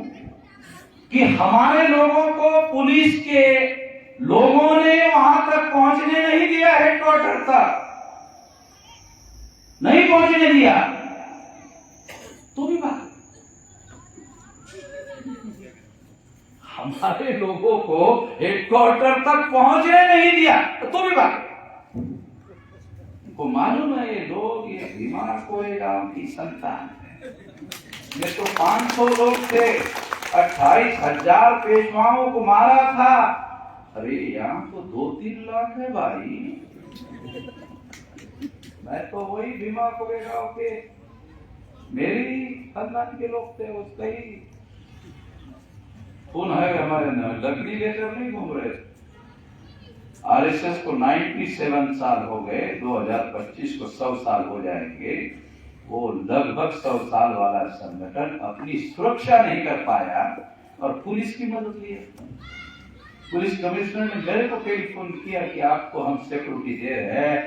कि हमारे लोगों को पुलिस के लोगों ने वहां तक पहुंचने नहीं दिया, हेडक्वार्टर तक नहीं पहुंचने दिया। तो भी बात हमारे लोगों को हेडक्वार्टर तक पहुंचने नहीं दिया, तो भी बात को मालूम है ये लोग ये बीमार कोएगांव की संतान है। ये तो 500 लोग थे, 28,000 पेशवाओं को मारा था। अरे यहाँ तो 2-3 लाख है भाई। मैं तो वही भीमा कोरेगांव के मेरी खानदान के लोग थे, उसका ही खून है हमारे अंदर। लकड़ी लेकर नहीं घूम रहे। आरएसएस को 97 साल हो गए, 2025 को 100 साल हो जाएंगे। वो लगभग 100 साल वाला संगठन अपनी सुरक्षा नहीं कर पाया और पुलिस की मदद लिया। पुलिस कमिश्नर ने मेरे को टेलीफोन किया कि आपको हम सिक्योरिटी दे रहे हैं।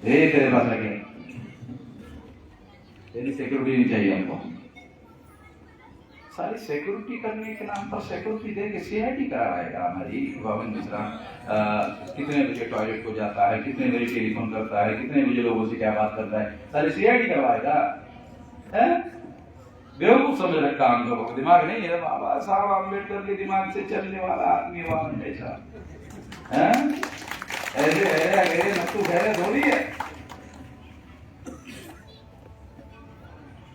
तेरे पास लगे तेरी सिक्योरिटी नहीं चाहिए हमको। सारी सिक्योरिटी करने के नाम पर सिक्योरिटी देके सीआईडी करवाएगा हमारी गोविंद मिश्रा। कितने बजे टॉयलेट को जाता है, कितने बजे टेलीफोन करता है, कितने बजे लोगों से क्या बात करता है, सारी सीआईडी करवाएगा। बेवकूफ समझ रखा हम लोगों को, दिमाग नहीं है। बाबा साहब अम्बेडकर के दिमाग से चलने वाला आदमी ऐसा ऐसे नक्कू खैरे थोड़ी है।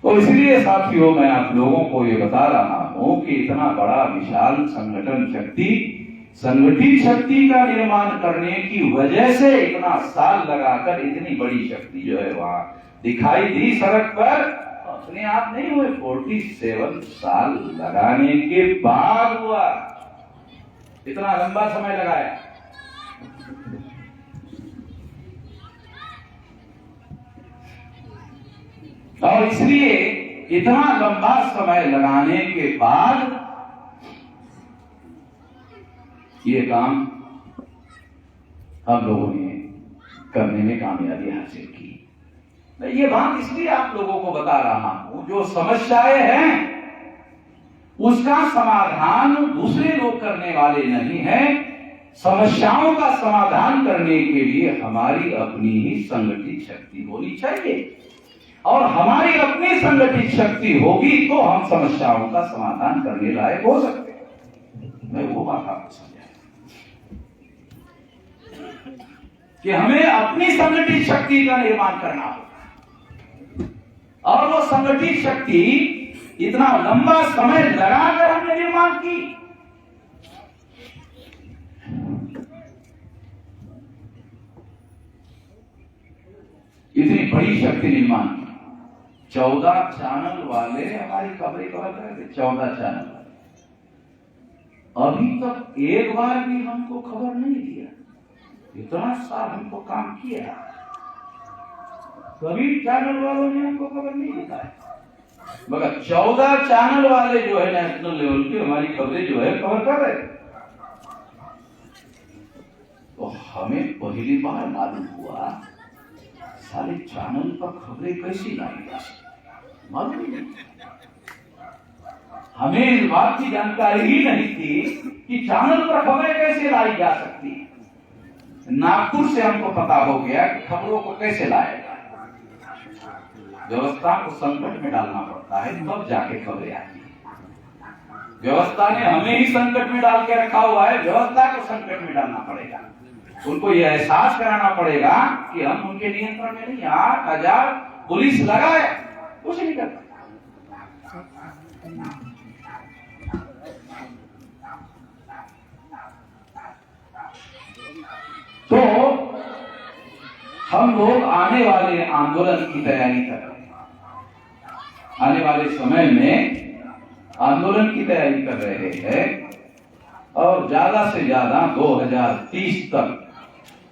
तो इसलिए साथियों मैं आप लोगों को ये बता रहा हूं कि इतना बड़ा विशाल संगठन शक्ति, संगठित शक्ति का निर्माण करने की वजह से इतना साल लगाकर इतनी बड़ी शक्ति जो है वहां दिखाई दी सड़क पर। अपने आप नहीं हुए, 47 साल लगाने के बाद हुआ। इतना लंबा समय लगाया। और इसलिए इतना लंबा समय लगाने के बाद ये काम हम लोगों ने करने में कामयाबी हासिल की। मैं ये बात इसलिए आप लोगों को बता रहा हूं, जो समस्याएं हैं उसका समाधान दूसरे लोग करने वाले नहीं है। समस्याओं का समाधान करने के लिए हमारी अपनी ही संगठित शक्ति होनी चाहिए और हमारी अपनी संगठित शक्ति होगी तो हम समस्याओं का समाधान करने लायक हो सकते हैं। मैं वो बात आपको समझाया कि हमें अपनी संगठित शक्ति का निर्माण करना होगा और वो संगठित शक्ति इतना लंबा समय लगाकर हमने निर्माण की। इतनी बड़ी शक्ति निर्माण की। 14 चैनल वाले हमारी खबरें कवर कर रहे थे। 14 चैनल वाले अभी तक एक बार भी हमको खबर नहीं दिया। इतना साल हमको काम किया, कभी चैनल वालों ने हमको खबर नहीं दिखाई। मगर 14 चैनल वाले जो है नेशनल लेवल की हमारी खबरें जो है कवर कर रहे। तो हमें पहली बार मालूम हुआ सारे चैनल पर खबरें कैसी लाई जा सकती, मालूम नहीं। हमें इस बात की जानकारी ही नहीं थी कि चैनल पर खबरें कैसे लाई जा सकती। नागपुर से हमको पता हो गया कि खबरों को कैसे लाएगा। व्यवस्था को संकट में डालना पड़ता है तब जाके खबरें आती है। व्यवस्था ने हमें ही संकट में डाल के रखा हुआ है, व्यवस्था को संकट में डालना पड़ेगा। उनको यह एहसास कराना पड़ेगा कि हम उनके नियंत्रण में नहीं। 8,000 पुलिस लगाए, कुछ नहीं करता। तो हम लोग आने वाले आंदोलन की तैयारी कर रहे हैं, आने वाले समय में आंदोलन की तैयारी कर रहे हैं और ज्यादा से ज्यादा 2030 तक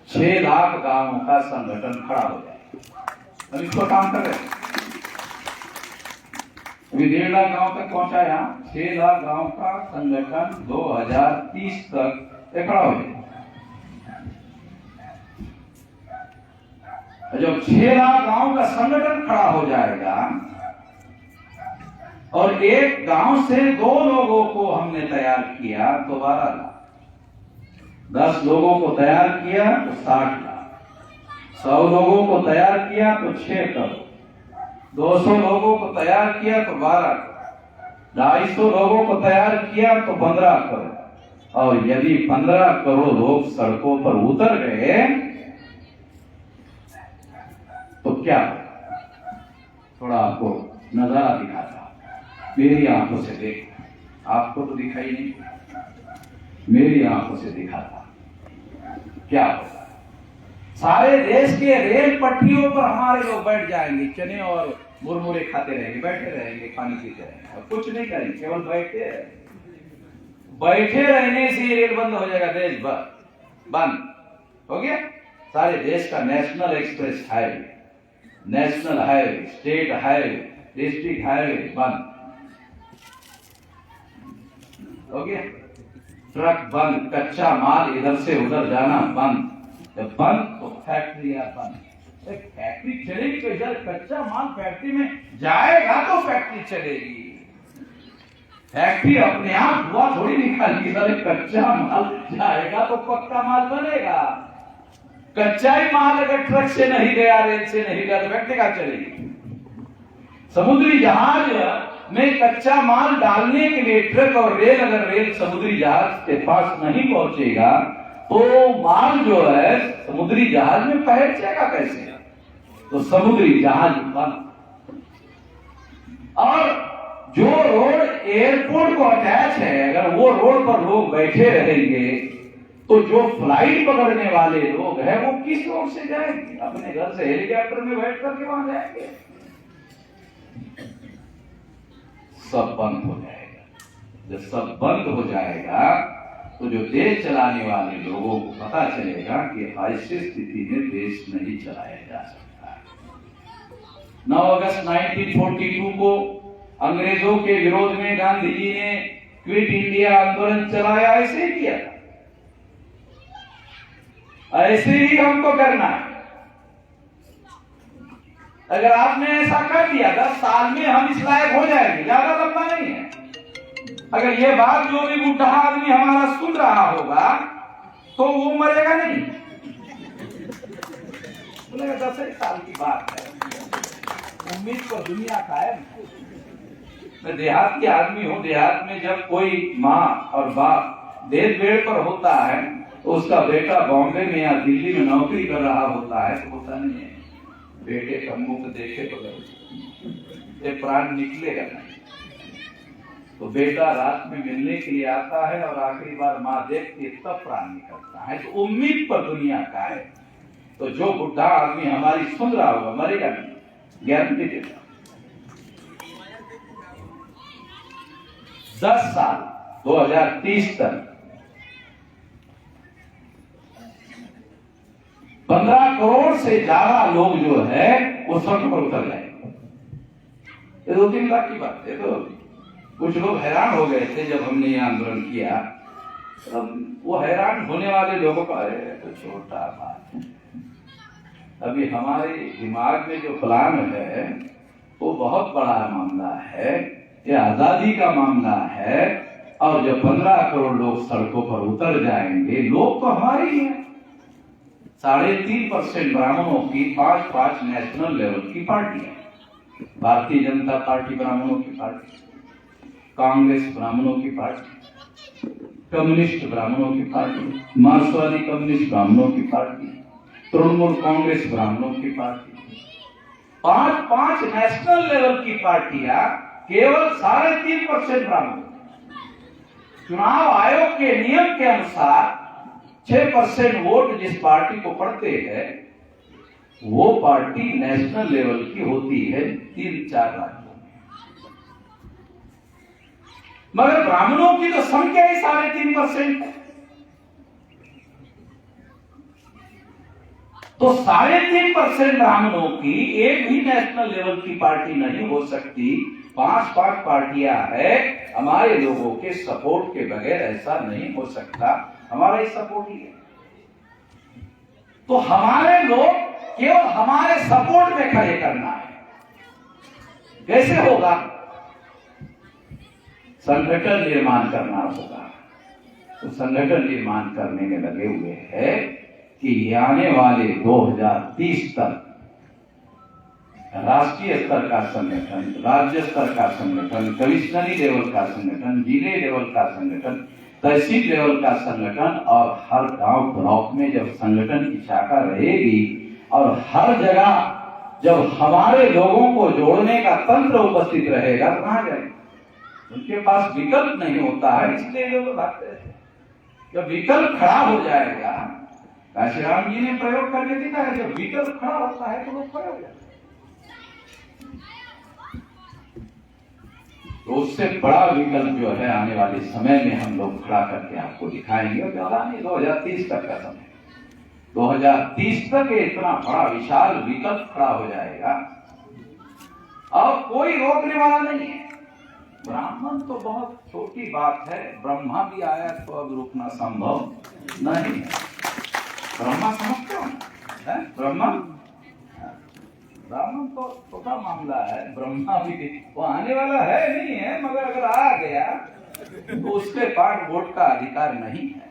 6 लाख गांवों का संगठन खड़ा हो जाए। हम इस पर काम कर रहे हैं। अभी 1.5 लाख गांव तक पहुंचा, यहाँ 6 लाख गांव का संगठन 2030 तक खड़ा हो जाए। जब 6 लाख गांव का संगठन खड़ा हो जाएगा और एक गांव से 2 लोगों को हमने तैयार किया तो 12 लाख, 10 लोगों को तैयार किया तो 60 लाख, 100 लोगों को तैयार किया तो 6 करोड़, 200 लोगों को तैयार किया तो 12 करोड़, 250 लोगों को तैयार किया तो 15 करोड़। और यदि 15 करोड़ लोग सड़कों पर उतर गए तो क्या? थोड़ा आपको नजारा दिखाता, मेरी आंखों से देख, आपको तो दिखाई नहीं, मेरी आंखों से दिखाता क्या होगा। सारे देश के रेल पटरियों पर हमारे लोग बैठ जाएंगे, चने और मुरमुरे खाते रहेंगे, बैठे रहेंगे, पानी पीते रहेंगे और कुछ नहीं करेंगे, केवल बैठे रहेंगे। बैठे रहने से रेल बंद हो जाएगा, देश भर बंद हो गया। सारे देश का national express highway, national highway, state highway, district highway बंद हो गया। ट्रक बंद, कच्चा माल इधर से उधर जाना बंद। जब बंद तो फैक्ट्रियां बंद। फैक्ट्री चलेगी तो इधर कच्चा माल फैक्ट्री में जाएगा तो फैक्ट्री चलेगी। फैक्ट्री अपने आप धुआं थोड़ी निकालेगी, कच्चा माल जाएगा तो पक्का माल बनेगा। कच्चा ही माल अगर ट्रक से नहीं गया, रेल से नहीं गया तो फैक्ट्री कहां चलेगी? समुद्री जहाज में कच्चा माल डालने के लिए ट्रक और रेल, अगर रेल समुद्री जहाज के पास नहीं पहुंचेगा तो माल जो है समुद्री जहाज में पहुंचेगा कैसे? तो समुद्री जहाज बंद। और जो रोड एयरपोर्ट को अटैच है, अगर वो रोड पर लोग बैठे रहेंगे तो जो फ्लाइट पकड़ने वाले लोग हैं वो किस रोड से जाएंगे? अपने घर से हेलीकॉप्टर में बैठ करके वहां जाएंगे। सब बंद हो जाएगा। जब सब बंद हो जाएगा तो जो देश चलाने वाले लोगों को पता चलेगा कि ऐसी स्थिति में देश नहीं चलाया जा सकता। 9 अगस्त 1942 को अंग्रेजों के विरोध में गांधी जी ने क्विट इंडिया आंदोलन चलाया, ऐसे ही किया था। ऐसे ही हमको करना है। अगर आपने ऐसा कर दिया 10 साल में हम इस लायक हो जाएंगे, ज्यादा लंबा नहीं है। अगर ये बात जो भी बुढ़ा आदमी हमारा सुन रहा होगा तो वो मरेगा नहीं, बोलेगा 10 साल की बात है, उम्मीद पर दुनिया का है। मैं देहात के आदमी हूं। देहात में जब कोई माँ और बाप देश बेड़ पर होता है तो उसका बेटा बॉम्बे में या दिल्ली में नौकरी कर रहा होता है तो होता नहीं है, बेटे का मुख देखे तो ये प्राण निकलेगा नहीं। तो बेटा रात में मिलने के लिए आता है और आखिरी बार माँ देखती है तब प्राण निकलता है। तो उम्मीद पर दुनिया का है। तो जो बुढ़ा आदमी हमारी सुन रहा होगा मरेगा नहीं, गारंटी देता। 10 साल 2030 तक 15 करोड़ से ज्यादा लोग जो है वो सड़क पर उतर जाएंगे। ये 2-3 लाख की बात है। तो कुछ लोग हैरान हो गए थे जब हमने ये आंदोलन किया। अब वो हैरान होने वाले लोगों का तो छोटा बात है। अभी हमारे दिमाग में जो प्लान है वो बहुत बड़ा मामला है। ये आजादी का मामला है। और जब 15 करोड़ लोग सड़कों पर उतर जाएंगे, लोग तो हमारे ही हैं। 3.5% ब्राह्मणों की 5 नेशनल लेवल की पार्टी है। भारतीय जनता पार्टी ब्राह्मणों की पार्टी, कांग्रेस ब्राह्मणों की पार्टी, कम्युनिस्ट ब्राह्मणों की पार्टी, मार्क्सवादी कम्युनिस्ट ब्राह्मणों की पार्टी, तृणमूल कांग्रेस ब्राह्मणों की पार्टी। 5 नेशनल लेवल की पार्टियां, केवल 3.5% ब्राह्मण। चुनाव आयोग के नियम के अनुसार 6% वोट जिस पार्टी को पड़ते हैं वो पार्टी नेशनल लेवल की होती है 3-4 राज्यों में, मगर ब्राह्मणों की तो संख्या ही 3.5% है। तो 3.5% ब्राह्मणों की एक भी नेशनल लेवल की पार्टी नहीं हो सकती। 5-5 पार्टियां हैं। हमारे लोगों के सपोर्ट के बगैर ऐसा नहीं हो सकता। हमारा ही सपोर्ट ही है। तो हमारे लोग केवल हमारे सपोर्ट में खड़े करना है। कैसे होगा? संगठन निर्माण करना होगा। तो संगठन निर्माण करने में लगे हुए हैं कि आने वाले 2030 तक राष्ट्रीय स्तर का संगठन, राज्य स्तर का संगठन, कमिश्नरी लेवल का संगठन, जिले लेवल का संगठन, तहसील लेवल का संगठन और हर गांव ब्लॉक में जब संगठन की शाखा रहेगी और हर जगह जब हमारे लोगों को जोड़ने का तंत्र उपस्थित रहेगा तो कहां जाएंगे? उनके पास विकल्प नहीं होता है, इसलिए लोग भागते हैं। जब विकल्प खड़ा हो जाएगा, काशी राम जी ने प्रयोग करके दिखा है, जब विकल्प खड़ा होता है तो लोग खड़े हो जाते हैं। तो उससे बड़ा विकल्प जो है आने वाले समय में हम लोग खड़ा करके आपको दिखाएंगे। और ज्यादा नहीं, 2030 तक का समय, 2030 तक इतना बड़ा विशाल विकल्प खड़ा हो जाएगा और कोई रोकने वाला नहीं है। ब्राह्मण तो बहुत छोटी बात है, ब्रह्मा भी आया तो अब रुकना संभव नहीं है। ब्रह्मा समझते हो ना? ब्राह्मण तो छोटा मामला है। ब्रह्मा भी वो आने वाला है नहीं है, मगर अगर आ गया तो उसके पास वोट का अधिकार नहीं है।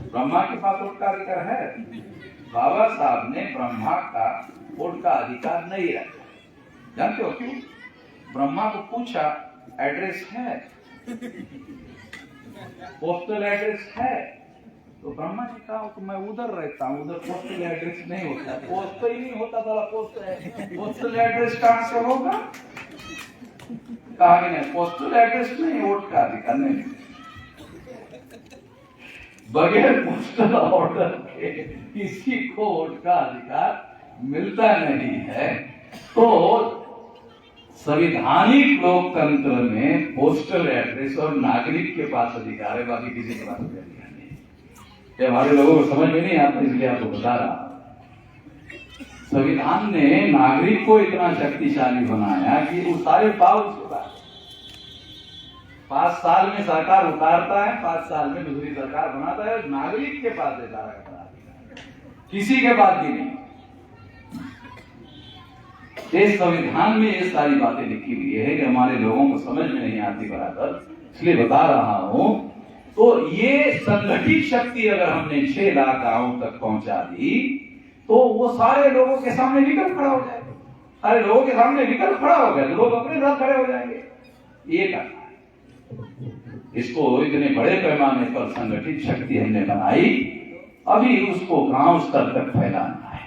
ब्रह्मा के पास वोट का अधिकार है। बाबा साहब ने ब्रह्मा का वोट का अधिकार नहीं रखा। जानते हो क्यों? ब्रह्मा को पूछा, एड्रेस है, पोस्टल एड्रेस है? तो ब्रह्मा ने कहा तो मैं उधर रहता हूँ, उधर पोस्टल एड्रेस नहीं होता। पोस्ट तो ही नहीं होता था, पोस्टल एड्रेस कहां से होगा? कहा कि नहीं, पोस्टल एड्रेस नहीं, वोट का अधिकार नहीं। बगैर पोस्टल ऑर्डर के किसी को वोट का अधिकार मिलता नहीं है। तो संवैधानिक लोकतंत्र में पोस्टल एड्रेस और नागरिक के पास अधिकार है, बाकी किसी के पास अधिकार नहीं। ये हमारे लोगों को समझ में नहीं आता, इसलिए आपको बता रहा। संविधान ने नागरिक को इतना शक्तिशाली बनाया कि वो सारे पावर उसके पास। 5 साल में सरकार उतारता है, 5 साल में दूसरी सरकार बनाता है। नागरिक के पास है सारा का सारा, किसी के पास भी नहीं। इस संविधान में ये सारी बातें लिखी हुई है कि हमारे लोगों को समझ में नहीं आती बराबर, इसलिए बता रहा हूं। तो ये संगठित शक्ति अगर हमने 6 लाख गांवों तक पहुंचा दी तो वो सारे लोगों के सामने विकल्प खड़ा हो जाएगा। सारे लोगों के सामने विकल्प खड़ा हो गया तो लोग अपने साथ खड़े हो जाएंगे। ये करना है। इसको इतने बड़े पैमाने पर संगठित शक्ति हमने बनाई, अभी उसको गांव स्तर तक फैलाना है।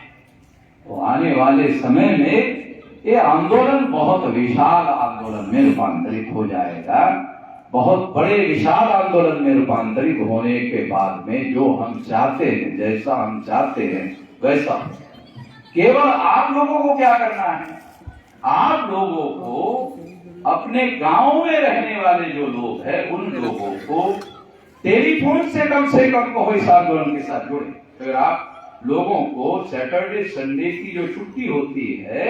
तो आने वाले समय में ये आंदोलन बहुत विशाल आंदोलन में रूपांतरित हो जाएगा। बहुत बड़े विशाल आंदोलन में रूपांतरित होने के बाद में जो हम चाहते हैं, जैसा हम चाहते हैं वैसा, केवल आप लोगों को क्या करना है? आप लोगों को अपने गांव में रहने वाले जो लोग हैं उन लोगों को टेलीफोन से कम को इस आंदोलन के साथ जोड़े। अगर आप लोगों को सैटरडे संडे की जो छुट्टी होती है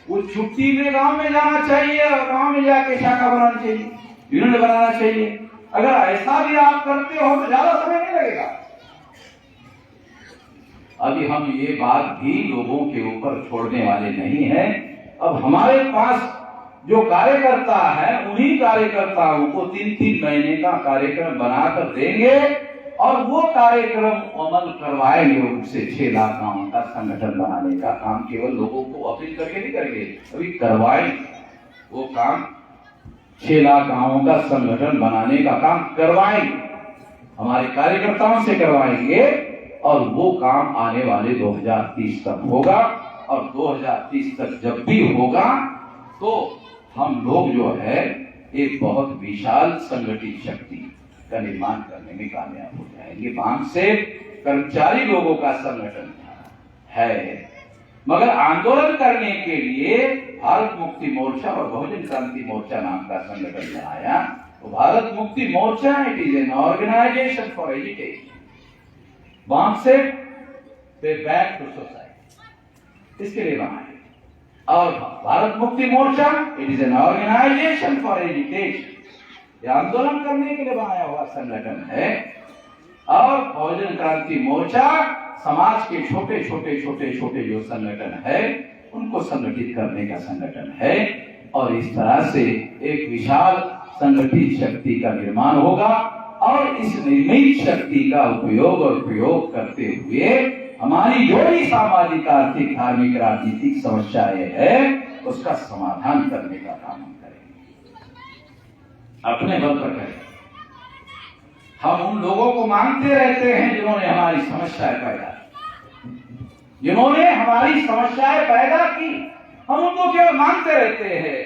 उस छुट्टी में गांव में जाना चाहिए और गांव में जाके शाखा बनानी चाहिए, यूनिट बनाना चाहिए। अगर ऐसा भी आप करते हो तो ज्यादा समय नहीं लगेगा। अभी हम ये बात भी लोगों के ऊपर छोड़ने वाले नहीं हैं। अब हमारे पास जो कार्यकर्ता है उन्हीं कार्यकर्ताओं को 3-3 महीने का कार्यक्रम बनाकर देंगे और वो कार्यक्रम अमल करवाएंगे। उनसे 6 लाख गांवों का संगठन बनाने का काम केवल लोगों को अपील करके नहीं करेंगे, अभी करवाएंगे वो काम। 6 लाख गांवों का संगठन बनाने का काम करवाएंगे, हमारे कार्यकर्ताओं से करवाएंगे और वो काम आने वाले 2030 तक होगा। और 2030 तक जब भी होगा तो हम लोग जो है एक बहुत विशाल संगठित शक्ति का निर्माण करने में कामयाब हो जाएंगे। बांग से कर्मचारी लोगों का संगठन है, मगर आंदोलन करने के लिए भारत मुक्ति मोर्चा और बहुजन क्रांति मोर्चा नाम का संगठन बनाया। तो Bharat Mukti Morcha it is an organization for education बॉन्सेट पे बैक टू सोसाइटी, इसके लिए बनाया। और Bharat Mukti Morcha it is an organization for education, यह आंदोलन करने के लिए बनाया हुआ संगठन है। और बहुजन क्रांति मोर्चा समाज के छोटे छोटे जो संगठन है उनको संगठित करने का संगठन है। और इस तरह से एक विशाल संगठित शक्ति का निर्माण होगा और इस निर्मित शक्ति का उपयोग और प्रयोग करते हुए हमारी जो भी सामाजिक, आर्थिक, धार्मिक, राजनीतिक समस्याएं है उसका समाधान करने का काम हम करेंगे, अपने बल पर करेंगे। हम उन लोगों को मानते रहते हैं जिन्होंने हमारी समस्याएं पैदा की, जिन्होंने हमारी समस्याएं पैदा की, हम उनको केवल मानते रहते हैं।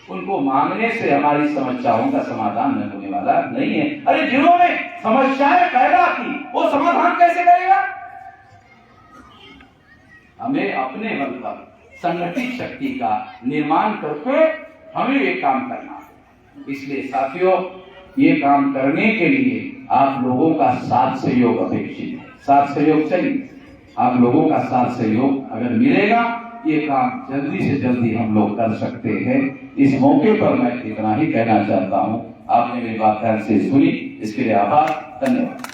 उनको मांगने से हमारी समस्याओं का समाधान नहीं होने वाला नहीं है। अरे जिन्होंने समस्याएं पैदा की वो समाधान कैसे करेगा? हमें अपने बल पर संगठित शक्ति का निर्माण करके हमें ये काम करना है। इसलिए साथियों, ये काम करने के लिए आप लोगों का साथ सहयोग अपेक्षित है। साथ सहयोग चाहिए, आप लोगों का साथ सहयोग अगर मिलेगा ये काम जल्दी से जल्दी हम लोग कर सकते हैं। इस मौके पर मैं इतना ही कहना चाहता हूं। आपने मेरी बात ध्यान से सुनी, इसके लिए आभार, धन्यवाद।